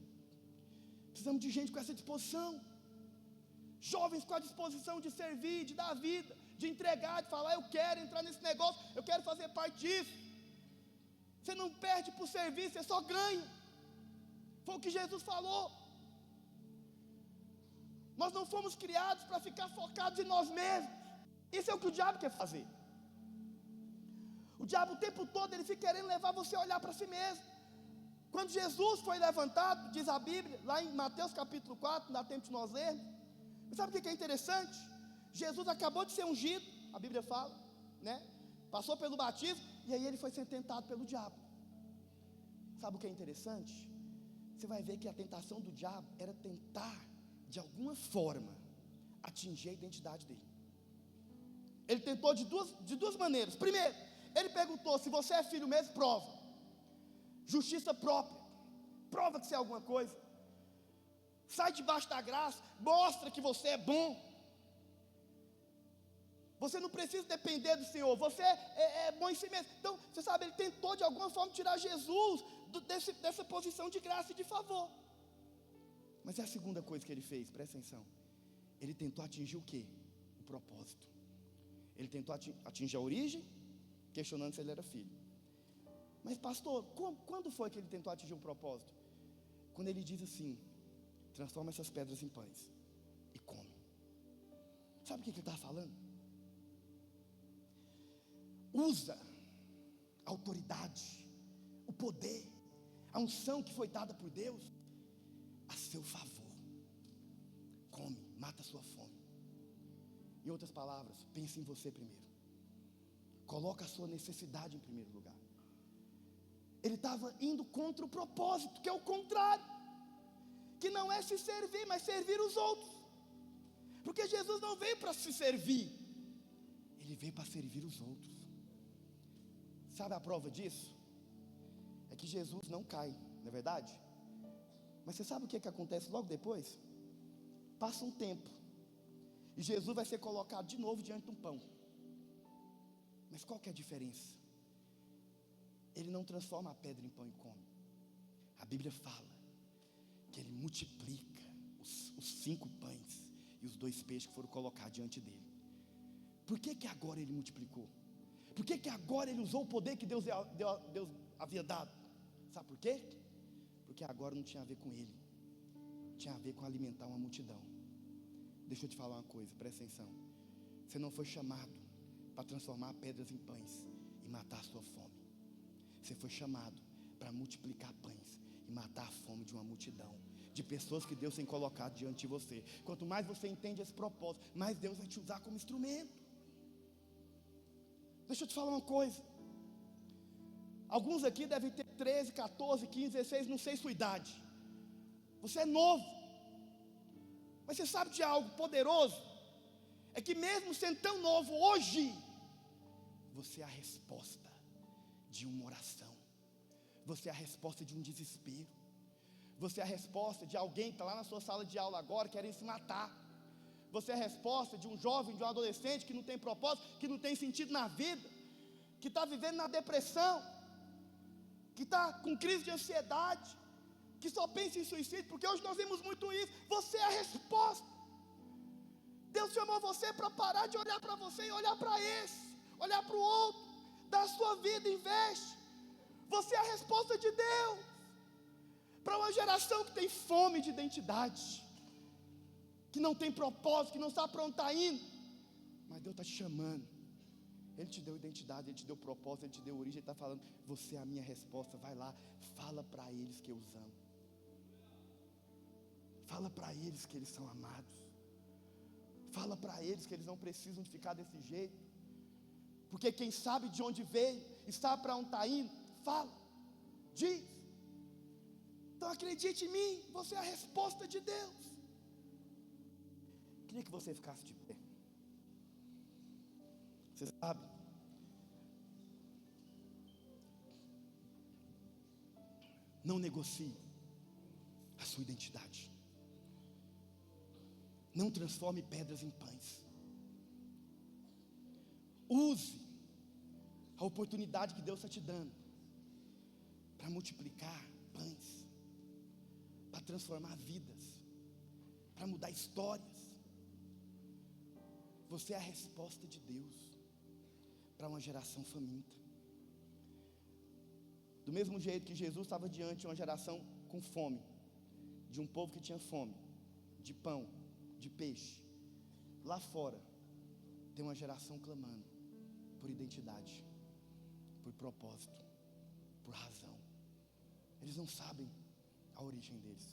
Precisamos de gente com essa disposição. Jovens com a disposição de servir, de dar vida, de entregar, de falar: eu quero entrar nesse negócio, eu quero fazer parte disso. Você não perde por servir, você só ganha. Foi o que Jesus falou. Nós não fomos criados para ficar focados em nós mesmos. Isso é o que o diabo quer fazer. O diabo o tempo todo ele fica querendo levar você a olhar para si mesmo. Quando Jesus foi levantado, diz a Bíblia, lá em Mateus capítulo 4, não dá tempo de nós lermos. Sabe o que é interessante? Jesus acabou de ser ungido, a Bíblia fala, né? Passou pelo batismo, e aí ele foi ser tentado pelo diabo. Sabe o que é interessante? Você vai ver que a tentação do diabo era tentar, de alguma forma, atingir a identidade dele. Ele tentou de duas maneiras. Primeiro, ele perguntou: se você é filho mesmo, prova. Justiça própria, prova que você é alguma coisa. Sai debaixo da graça, mostra que você é bom. Você não precisa depender do Senhor, você é bom em si mesmo. Então, você sabe, ele tentou de alguma forma tirar Jesus dessa posição de graça e de favor. Mas é a segunda coisa que ele fez, presta atenção. Ele tentou atingir o quê? O propósito. Ele tentou atingir a origem, questionando se ele era filho. Mas pastor, quando foi que ele tentou atingir um propósito? Quando ele diz assim: transforma essas pedras em pães e come. Sabe o que ele está falando? Usa a autoridade, o poder, a unção que foi dada por Deus a seu favor. Come, mata a sua fome. Em outras palavras, pense em você primeiro. Coloca a sua necessidade em primeiro lugar. Ele estava indo contra o propósito, que é o contrário, que não é se servir, mas servir os outros. Porque Jesus não veio para se servir, ele veio para servir os outros. Sabe a prova disso? É que Jesus não cai, não é verdade? Mas você sabe o que acontece logo depois? Passa um tempo e Jesus vai ser colocado de novo diante de um pão. Mas qual que é a diferença? Ele não transforma a pedra em pão e come. A Bíblia fala que ele multiplica os 5 pães e os 2 peixes que foram colocados diante dele. Por que agora ele multiplicou? Por que agora ele usou o poder que Deus havia dado? Sabe por quê? Porque agora não tinha a ver com ele, tinha a ver com alimentar uma multidão. Deixa eu te falar uma coisa, presta atenção. Você não foi chamado para transformar pedras em pães e matar a sua fome. Você foi chamado para multiplicar pães e matar a fome de uma multidão, de pessoas que Deus tem colocado diante de você. Quanto mais você entende esse propósito, mais Deus vai te usar como instrumento. Deixa eu te falar uma coisa. Alguns aqui devem ter 13, 14, 15, 16, não sei sua idade. Você é novo. Mas você sabe de algo poderoso? É que mesmo sendo tão novo, hoje, você é a resposta de uma oração. Você é a resposta de um desespero. Você é a resposta de alguém que está lá na sua sala de aula agora querendo se matar. Você é a resposta de um jovem, de um adolescente que não tem propósito, que não tem sentido na vida, que está vivendo na depressão, que está com crise de ansiedade, que só pensa em suicídio, porque hoje nós vemos muito isso. Você é a resposta. Deus chamou você para parar de olhar para você e olhar para esse, olhar para o outro, dar a sua vida, investe. Você é a resposta de Deus para uma geração que tem fome de identidade, que não tem propósito, que não sabe para onde está indo. Mas Deus está te chamando. Ele te deu identidade, Ele te deu propósito, Ele te deu origem. Ele está falando, você é a minha resposta. Vai lá, fala para eles que eu os amo. Fala para eles que eles são amados. Fala para eles que eles não precisam de ficar desse jeito, porque quem sabe de onde veio e sabe para onde está indo, fala, diz. Então acredite em mim, você é a resposta de Deus. Queria que você ficasse de pé. Você sabe, não negocie a sua identidade. Não transforme pedras em pães. Use a oportunidade que Deus está te dando para multiplicar pães, para transformar vidas, para mudar histórias. Você é a resposta de Deus para uma geração faminta. Do mesmo jeito que Jesus estava diante de uma geração com fome, de um povo que tinha fome, de pão, de peixe, lá fora tem uma geração clamando por identidade, por propósito, por razão. Eles não sabem a origem deles,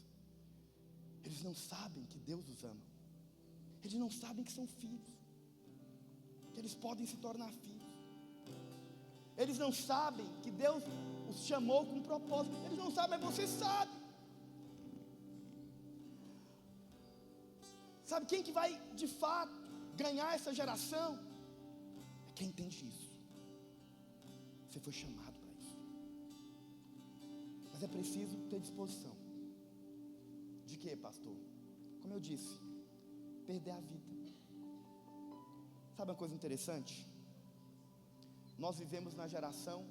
eles não sabem que Deus os ama, eles não sabem que são filhos, que eles podem se tornar filhos, eles não sabem que Deus os chamou com um propósito, eles não sabem, mas você sabe. Sabe quem que vai de fato ganhar essa geração? É quem entende isso. Você foi chamado para isso. Mas é preciso ter disposição. De quê, pastor? Como eu disse, perder a vida. Sabe uma coisa interessante? Nós vivemos na geração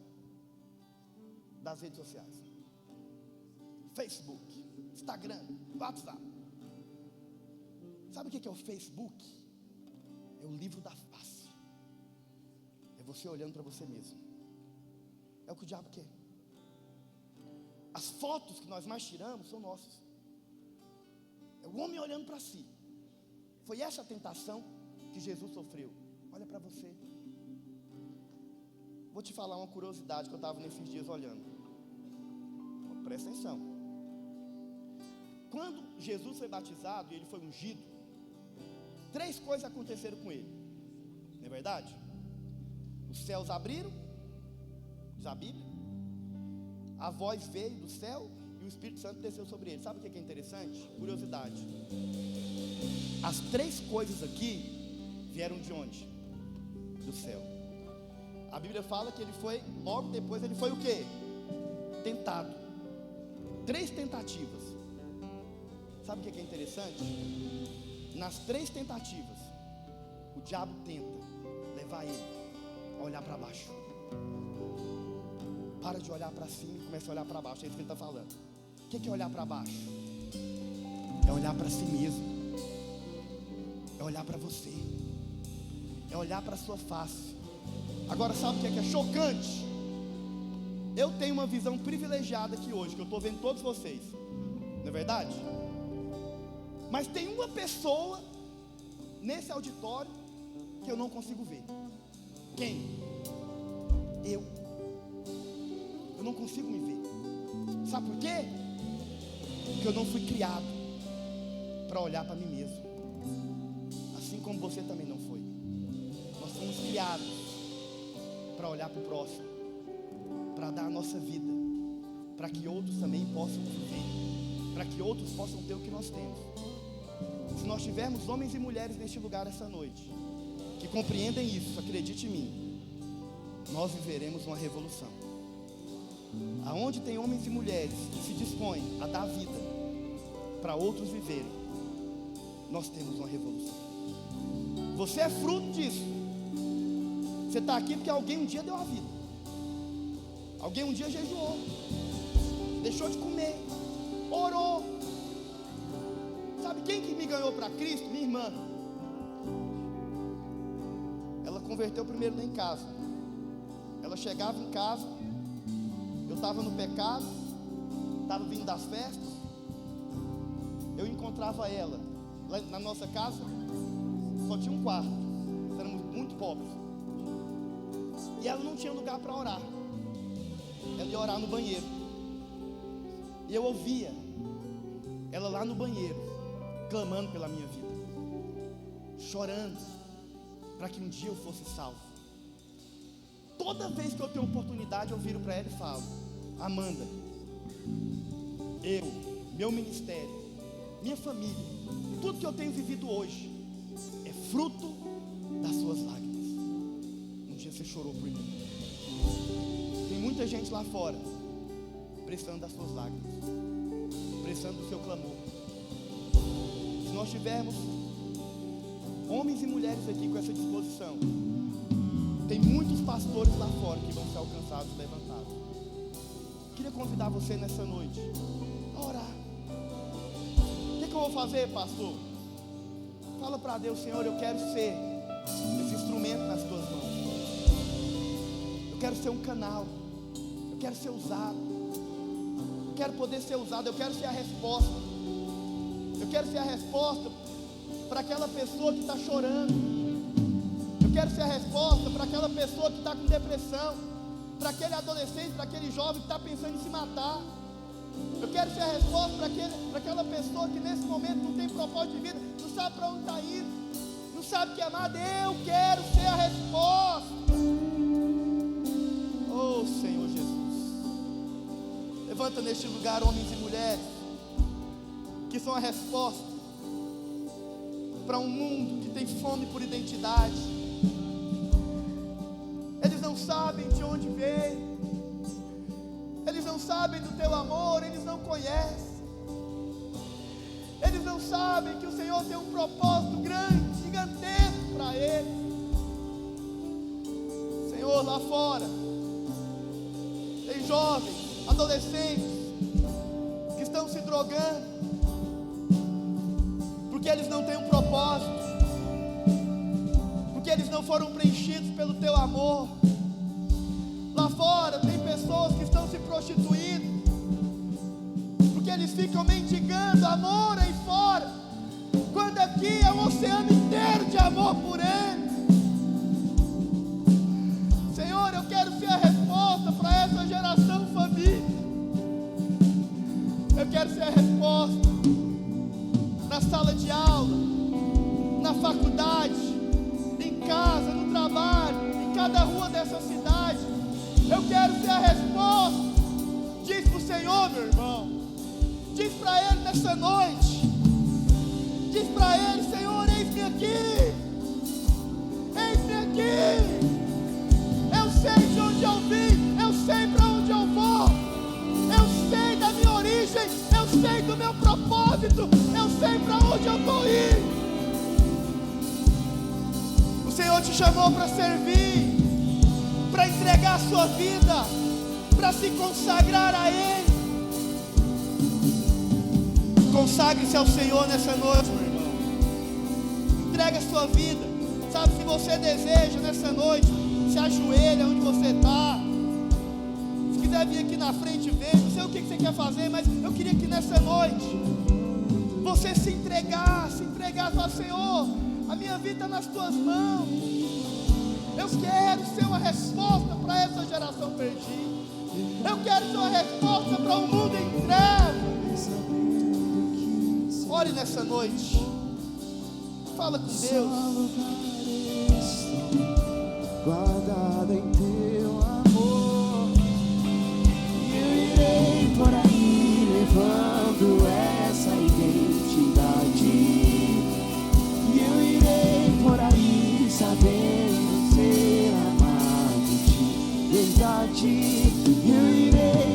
das redes sociais. Facebook, Instagram, WhatsApp. Sabe o que é o Facebook? É o livro da face. É você olhando para você mesmo. É o que o diabo quer. As fotos que nós mais tiramos são nossas. É o homem olhando para si. Foi essa a tentação que Jesus sofreu. Olha para você. Vou te falar uma curiosidade que eu estava nesses dias olhando. Presta atenção. Quando Jesus foi batizado e ele foi ungido, 3 coisas aconteceram com ele. Não é verdade? Os céus abriram, diz a Bíblia. A voz veio do céu e o Espírito Santo desceu sobre ele. Sabe o que é interessante? Curiosidade. As 3 coisas aqui vieram de onde? Do céu. A Bíblia fala que ele foi, logo depois ele foi o quê? Tentado. 3 tentativas. Sabe o que é interessante? Nas 3 tentativas, o diabo tenta levar ele a olhar para baixo. Para de olhar para cima e começa a olhar para baixo. É isso que ele está falando. O que é olhar para baixo? É olhar para si mesmo. É olhar para você. É olhar para a sua face. Agora sabe o que é chocante? Eu tenho uma visão privilegiada aqui hoje, que eu estou vendo todos vocês. Não é verdade? Mas tem uma pessoa nesse auditório que eu não consigo ver. Quem? Eu não consigo me ver. Sabe por quê? Porque eu não fui criado para olhar para mim mesmo. Assim como você também não foi. Nós fomos criados para olhar para o próximo, para dar a nossa vida, para que outros também possam viver, para que outros possam ter o que nós temos. Se nós tivermos homens e mulheres neste lugar essa noite, que compreendem isso, acredite em mim, nós viveremos uma revolução. aonde tem homens e mulheres que se dispõem a dar vida para outros viverem, nós temos uma revolução. Você é fruto disso. Você está aqui porque alguém um dia deu a vida. Alguém um dia jejuou, deixou de comer, orou. Sabe quem que me ganhou para Cristo? Minha irmã. Ela converteu primeiro lá em casa. Ela chegava em casa, eu estava no pecado, estava vindo das festas. Eu encontrava ela lá na nossa casa, só tinha um quarto, nós éramos muito pobres. E ela não tinha lugar para orar. Ela ia orar no banheiro. E eu ouvia ela lá no banheiro, clamando pela minha vida, chorando para que um dia eu fosse salvo. Toda vez que eu tenho oportunidade, eu viro para ela e falo: Amanda, meu ministério, minha família, tudo que eu tenho vivido hoje é fruto das suas lágrimas. Um dia você chorou por mim. Tem muita gente lá fora precisando das suas lágrimas, precisando do seu clamor. Se nós tivermos homens e mulheres aqui com essa disposição, tem muitos pastores lá fora que vão ser alcançados, levantados. Queria convidar você nessa noite a orar. O que eu vou fazer, pastor? Fala para Deus: Senhor, eu quero ser esse instrumento nas tuas mãos. Eu quero ser um canal. Eu quero ser usado. Eu quero poder ser usado. Eu quero ser a resposta. Eu quero ser a resposta para aquela pessoa que está chorando. Eu quero ser a resposta para aquela pessoa que está com depressão, para aquele adolescente, para aquele jovem que está pensando em se matar. Eu quero ser a resposta para aquela pessoa que nesse momento não tem propósito de vida, não sabe para onde está indo, não sabe o que é amado. Eu quero ser a resposta. Oh Senhor Jesus, levanta neste lugar homens e mulheres que são a resposta para um mundo que tem fome por identidade. Eles não sabem de onde veio, eles não sabem do teu amor, eles não conhecem, eles não sabem que o Senhor tem um propósito grande, gigantesco para eles. Senhor, lá fora tem jovens, adolescentes que estão se drogando porque eles não têm um propósito, porque eles não foram preenchidos pelo teu amor. Lá fora tem pessoas que estão se prostituindo porque eles ficam mendigando amor aí fora, quando aqui é um oceano inteiro de amor por eles. Senhor, eu quero ser a resposta para essa geração família. Eu quero ser a resposta na sala de aula, na faculdade, em casa, no trabalho, em cada rua dessa cidade. Eu quero ser a resposta. Diz para o Senhor, meu irmão, diz para Ele nessa noite, diz para Ele: Senhor, eis-me aqui, eis-me aqui. Eu sei de onde eu vim, eu sei para onde eu vou, eu sei da minha origem, eu sei do meu propósito, eu sei para onde eu estou indo. O Senhor te chamou para servir, para entregar a sua vida, para se consagrar a Ele. Consagre-se ao Senhor nessa noite, meu irmão. Entregue a sua vida. Sabe, se você deseja nessa noite, se ajoelha onde você está. Se quiser vir aqui na frente, vem. Não sei o que você quer fazer, mas eu queria que nessa noite você se entregasse ao Senhor. A minha vida está nas tuas mãos. Eu quero ser uma resposta para essa geração perdida. Eu quero ser uma resposta para um mundo em trevas. Ore nessa noite. Fala com Deus. Guardado em teu amor, eu irei por aí levando essa identidade. Eu irei por aí sabendo ser amado de verdade. Eu irei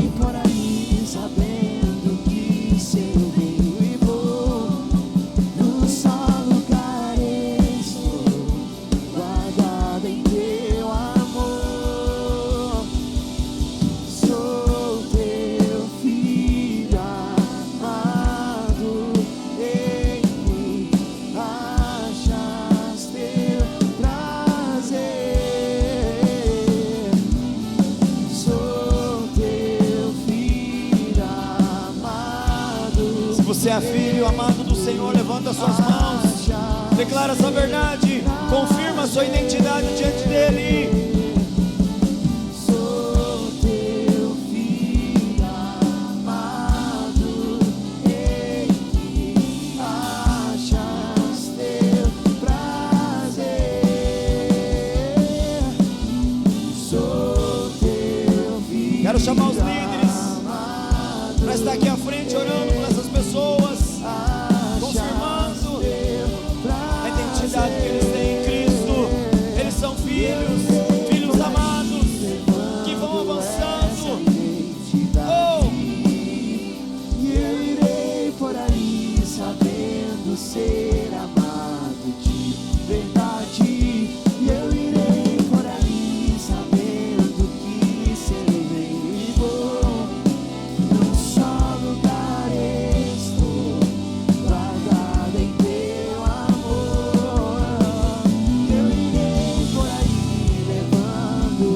você é filho amado do Senhor, levanta suas mãos, declara essa verdade, confirma a sua identidade diante dele. Quero chamar os líderes para estar aqui à frente orando por essas pessoas, confirmando a identidade que eles têm em Cristo. Eles são filhos amados, que vão avançando. Oh! E eu irei por aí sabendo ser amado de verdade. E eu irei por aí sabendo que serei bom. Num só lugar estou, guardado em teu amor. Eu irei por aí levando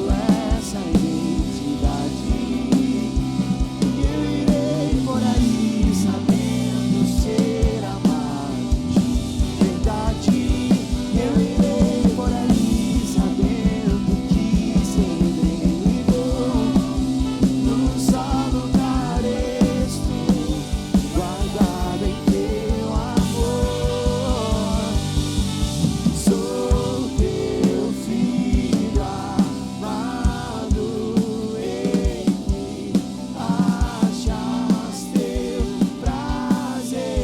essa identidade. Eu irei por aí sabendo ser amado de verdade. Eu irei por aí sabendo que serei bom. Num só lugar estou, guardado em teu amor. Sou teu filho amado, em que achas teu prazer.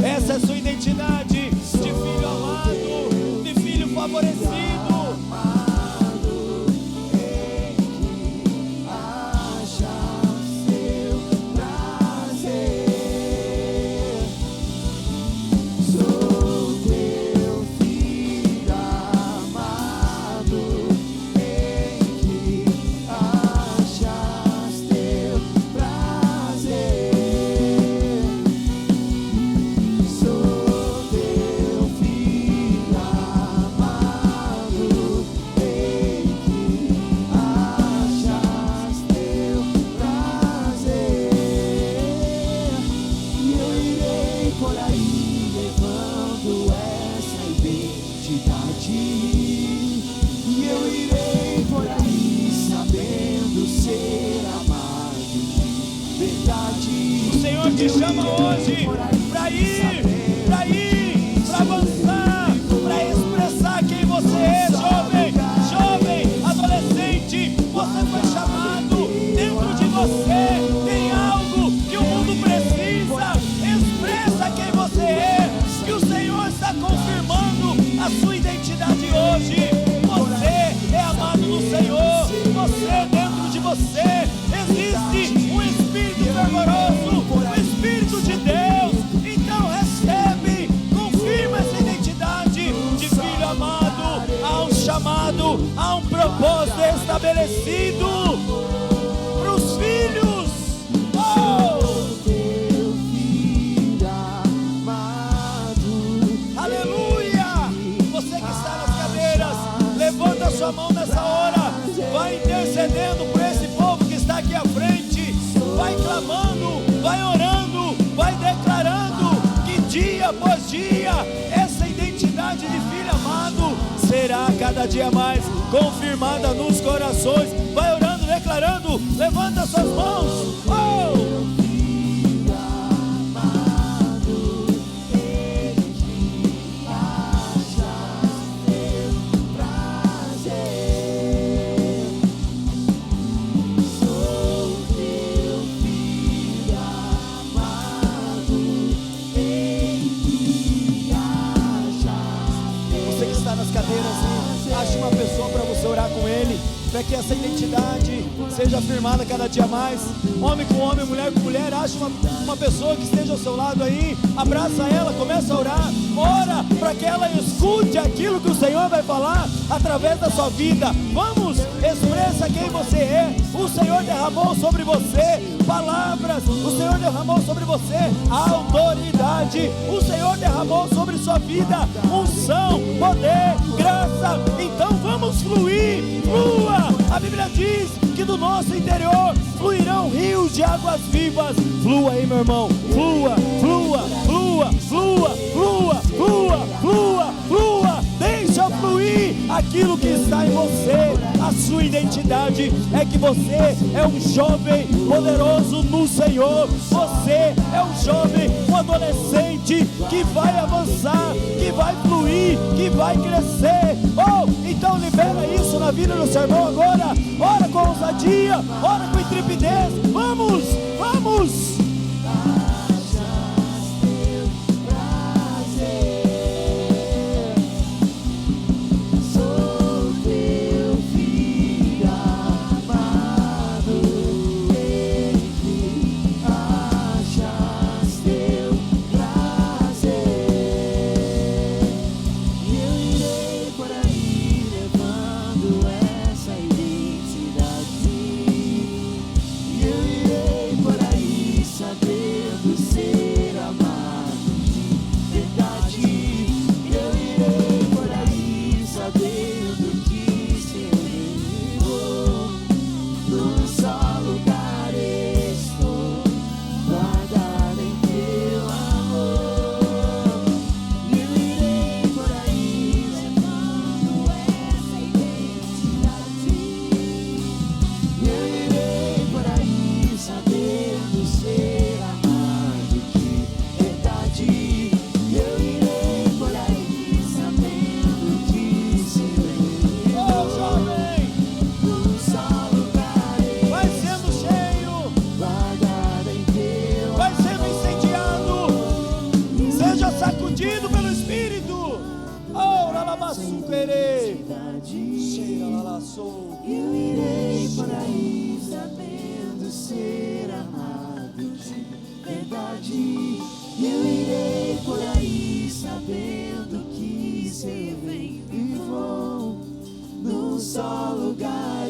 Essa é a sua identidade de filho amado, de filho favorecido. Amado, em que achas teu prazer. Sou teu filho amado, em que achas teu prazer. Sou teu filho amado, em que achas teu prazer. E eu irei por aí levando essa identidade. E eu irei por aí sabendo ser amado de verdade. O Senhor te chama hoje para ir, para avançar, para expressar quem você é, jovem, adolescente. Você foi chamado, dentro de você tem algo que o mundo precisa. Expressa quem você é, que o Senhor está confirmando a sua identidade hoje. Você é amado do Senhor, você dentro de você existe um Espírito fervoroso, o Espírito de Deus. Então recebe, confirma essa identidade de filho amado. Há um chamado, há um propósito estabelecido para os filhos. Oh! Teu filho amado, Aleluia! Você que está nas cadeiras, levanta a sua mão nessa hora. Vai intercedendo por esse povo que está aqui à frente. Vai clamando, vai orando, vai declarando que dia após dia essa identidade de filho amado será cada dia mais confirmada nos corações. Vai orando, declarando, levanta suas mãos. Oh! Ache uma pessoa para você orar com ele, para que essa identidade seja afirmada cada dia mais. Homem com homem, mulher com mulher. Ache uma pessoa que esteja ao seu lado aí, abraça ela, começa a orar, ora para que ela escute aquilo que o Senhor vai falar através da sua vida. Vamos, expressa quem você é. O Senhor derramou sobre você palavras, o Senhor derramou sobre você autoridade, o Senhor derramou sobre sua vida unção, poder, graça. Então vamos fluir, flua A Bíblia diz que do nosso interior fluirão rios de águas vivas. Flua aí, meu irmão, flua, flua, flua, flua, flua, flua, flua, flua. Deixa fluir aquilo que está em você. A sua identidade é que você é um jovem poderoso no Senhor. Você é um jovem, um adolescente que vai avançar, que vai fluir, que vai crescer. Oh, então libera isso na vida do seu irmão agora. Ora com ousadia, ora com intrepidez. Vamos, vamos. Eu irei por aí sabendo ser amado de verdade. Eu irei por aí sabendo que serei e vou. Num só lugar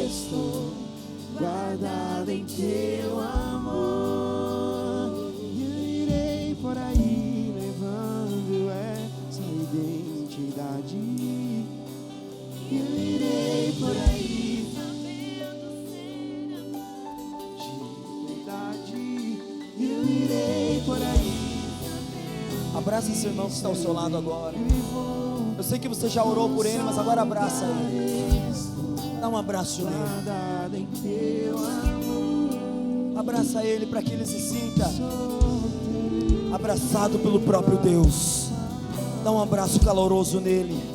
estou, guardado em teu amor. Eu irei por aí levando essa identidade. Eu irei por aí sabendo ser amado de verdade. Eu irei por aí sabendo. Abraça esse irmão que está ao seu lado agora. Eu sei que você já orou por ele, mas agora abraça ele. Dá um abraço nele. Abraça ele para que ele se sinta abraçado pelo próprio Deus. Dá um abraço caloroso nele.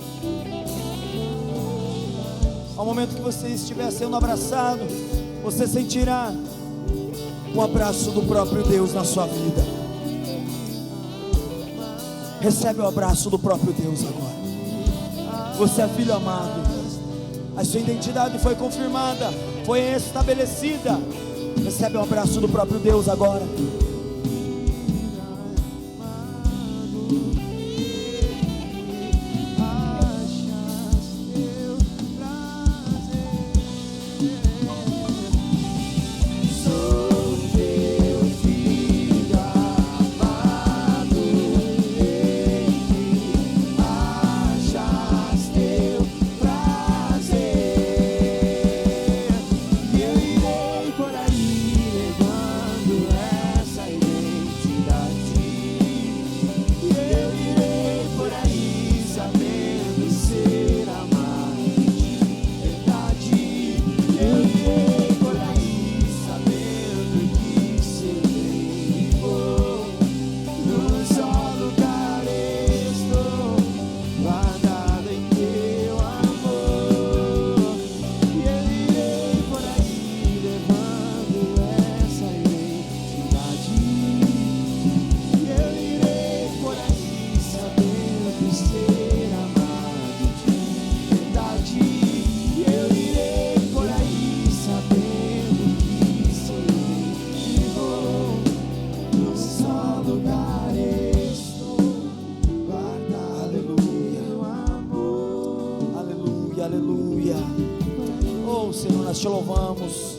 Ao momento que você estiver sendo abraçado, você sentirá o abraço do próprio Deus na sua vida. Recebe o abraço do próprio Deus agora. Você é filho amado. A sua identidade foi confirmada, foi estabelecida. Recebe o abraço do próprio Deus agora. Te louvamos.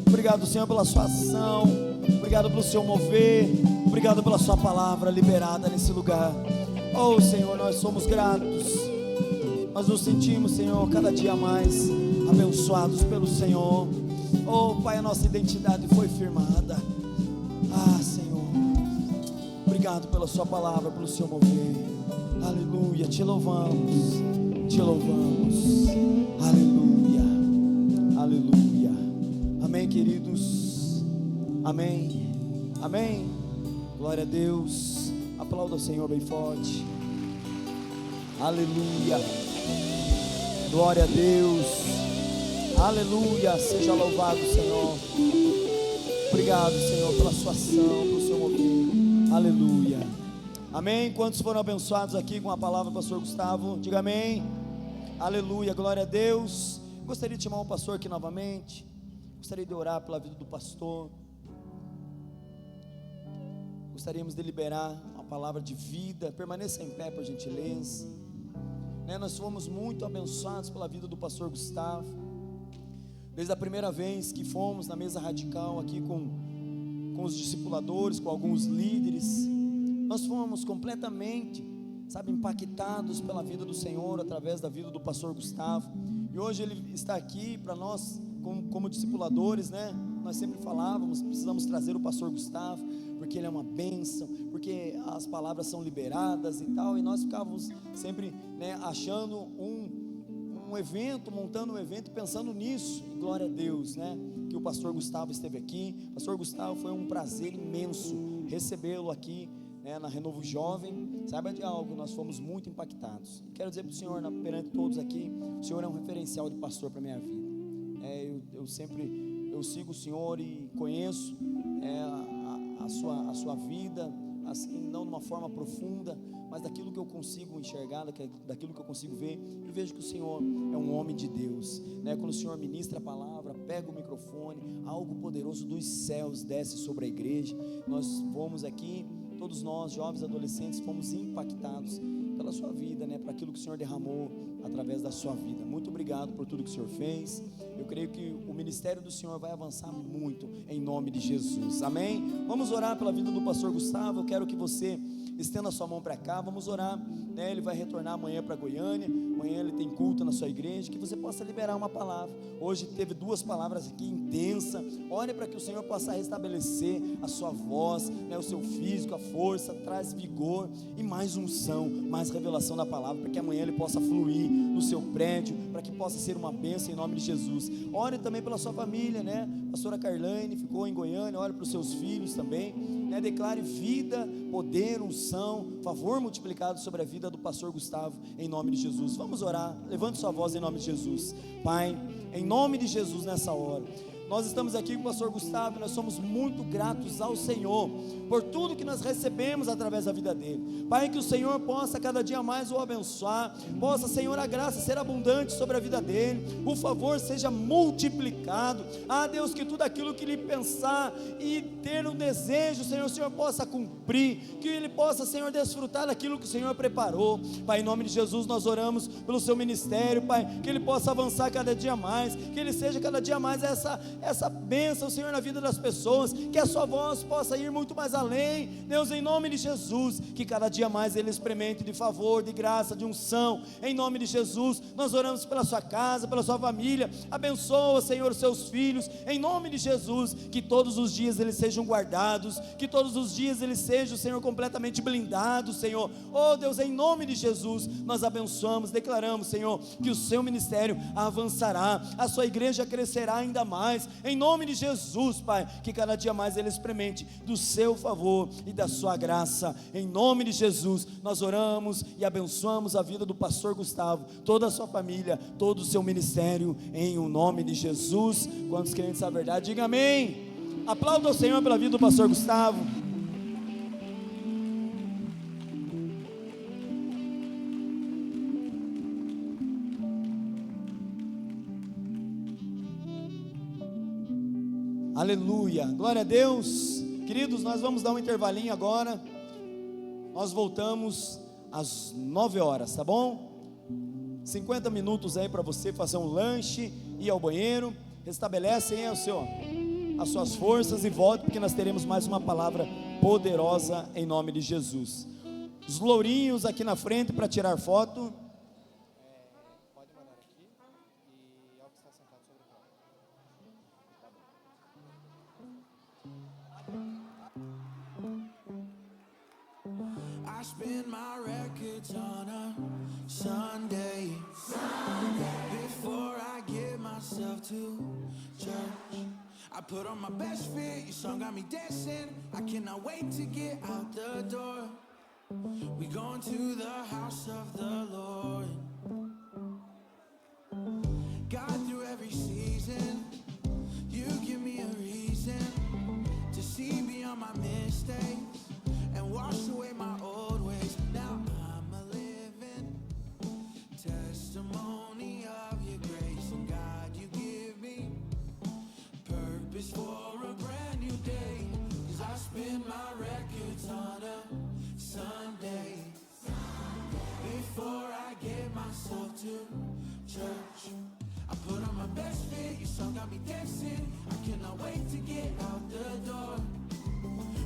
Obrigado, Senhor, pela sua ação. Obrigado pelo seu mover. Obrigado pela sua palavra liberada nesse lugar. Oh, Senhor, nós somos gratos. Nós nos sentimos, Senhor, cada dia mais abençoados pelo Senhor. Oh Pai, a nossa identidade foi firmada. Ah, Senhor, obrigado pela sua palavra, pelo seu mover. Aleluia, te louvamos, te louvamos. Aleluia, aleluia. Amém, queridos. Amém, amém. Glória a Deus. Aplauda o Senhor bem forte. Aleluia. Glória a Deus. Aleluia. Seja louvado, Senhor. Obrigado, Senhor, pela sua ação, pelo seu mover. Aleluia. Amém. Quantos foram abençoados aqui com a palavra do pastor Gustavo? Diga amém. Aleluia. Glória a Deus. Gostaria de chamar o pastor aqui novamente. Gostaria de orar pela vida do pastor. Gostaríamos de liberar uma palavra de vida. Permaneça em pé, por gentileza. Nós fomos muito abençoados pela vida do pastor Gustavo. Desde a primeira vez que fomos na mesa radical aqui com os discipuladores, com alguns líderes, nós fomos completamente, impactados pela vida do Senhor através da vida do pastor Gustavo. E hoje ele está aqui para nós, como discipuladores, nós sempre falávamos, precisamos trazer o pastor Gustavo, porque ele é uma bênção, porque as palavras são liberadas e tal, e nós ficávamos sempre achando um evento, montando um evento, pensando nisso, e glória a Deus, que o pastor Gustavo esteve aqui. Pastor Gustavo, foi um prazer imenso recebê-lo aqui, na Renovo Jovem. Saiba de algo, nós fomos muito impactados. Quero dizer para o Senhor, perante todos aqui, o Senhor é um referencial de pastor para a minha vida. Eu sigo o Senhor e conheço a sua vida, assim, não de uma forma profunda, mas daquilo que eu consigo enxergar, daquilo que eu consigo ver, e vejo que o Senhor é um homem de Deus, quando o Senhor ministra a palavra, pega o microfone, algo poderoso dos céus desce sobre a igreja. Nós fomos aqui, todos nós, jovens, adolescentes, fomos impactados pela sua vida, para aquilo que o Senhor derramou através da sua vida. Muito obrigado por tudo que o Senhor fez. Eu creio que o ministério do Senhor vai avançar muito em nome de Jesus, amém? Vamos orar pela vida do pastor Gustavo. Eu quero que você estenda a sua mão para cá. Vamos orar, ele vai retornar amanhã para Goiânia. Amanhã ele tem culto na sua igreja. Que você possa liberar uma palavra. Hoje teve 2 palavras aqui intensas. Ore para que o Senhor possa restabelecer a sua voz, o seu físico, a força, traz vigor e mais unção, mais revelação da palavra, para que amanhã ele possa fluir no seu prédio, para que possa ser uma bênção em nome de Jesus. Ore também pela sua família, pastora Carlane ficou em Goiânia. Ore para os seus filhos também, declare vida, poder, unção, favor multiplicado sobre a vida do pastor Gustavo, em nome de Jesus. Vamos orar, levante sua voz em nome de Jesus. Pai, em nome de Jesus, nessa hora, nós estamos aqui com o pastor Gustavo, e nós somos muito gratos ao Senhor, por tudo que nós recebemos através da vida dele. Pai, que o Senhor possa cada dia mais o abençoar, possa, Senhor, a graça ser abundante sobre a vida dele, o favor seja multiplicado. Deus, que tudo aquilo que ele pensar e ter um desejo, Senhor, o Senhor possa cumprir, que ele possa, Senhor, desfrutar daquilo que o Senhor preparou. Pai, em nome de Jesus, nós oramos pelo seu ministério, Pai, que ele possa avançar cada dia mais, que ele seja cada dia mais essa bênção, Senhor, na vida das pessoas, que a sua voz possa ir muito mais além, Deus, em nome de Jesus, que cada dia mais ele experimente de favor, de graça, de unção, em nome de Jesus. Nós oramos pela sua casa, pela sua família, abençoa, Senhor, os seus filhos, em nome de Jesus, que todos os dias eles sejam guardados, que todos os dias eles sejam, Senhor, completamente blindados, Senhor. Oh Deus, em nome de Jesus, nós abençoamos, declaramos, Senhor, que o seu ministério avançará, a sua igreja crescerá ainda mais, em nome de Jesus, Pai, que cada dia mais ele experimente do seu favor e da sua graça, em nome de Jesus. Nós oramos e abençoamos a vida do pastor Gustavo, toda a sua família, todo o seu ministério, em o nome de Jesus. Quantos crentes a verdade, diga amém. Aplauda o Senhor pela vida do pastor Gustavo. Aleluia, glória a Deus. Queridos, nós vamos dar um intervalinho agora. Nós voltamos às 9 horas, tá bom? 50 minutos aí para você fazer um lanche, ir ao banheiro. Restabelecem as suas forças e volte, porque nós teremos mais uma palavra poderosa em nome de Jesus. Os lourinhos aqui na frente para tirar foto. Pode mandar aqui. E ao que está spin my records on a Sunday. Before I get myself to church, I put on my best fit, your song got me dancing. I cannot wait to get out the door. We going to the house of the Lord. God, through every season, you give me a reason to see beyond my mistakes and wash away my old ways. Now I'm a living testimony of your grace, and God, you give me purpose for a brand new day. 'Cause I spin my records on a Sunday. Before I get myself to church, I put on my best fit, your song got me dancing. I cannot wait to get out the door.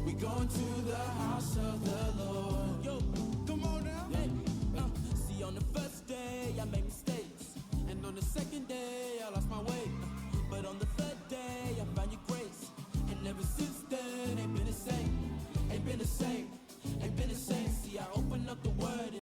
We going to the house of the Lord. Yo, come on now.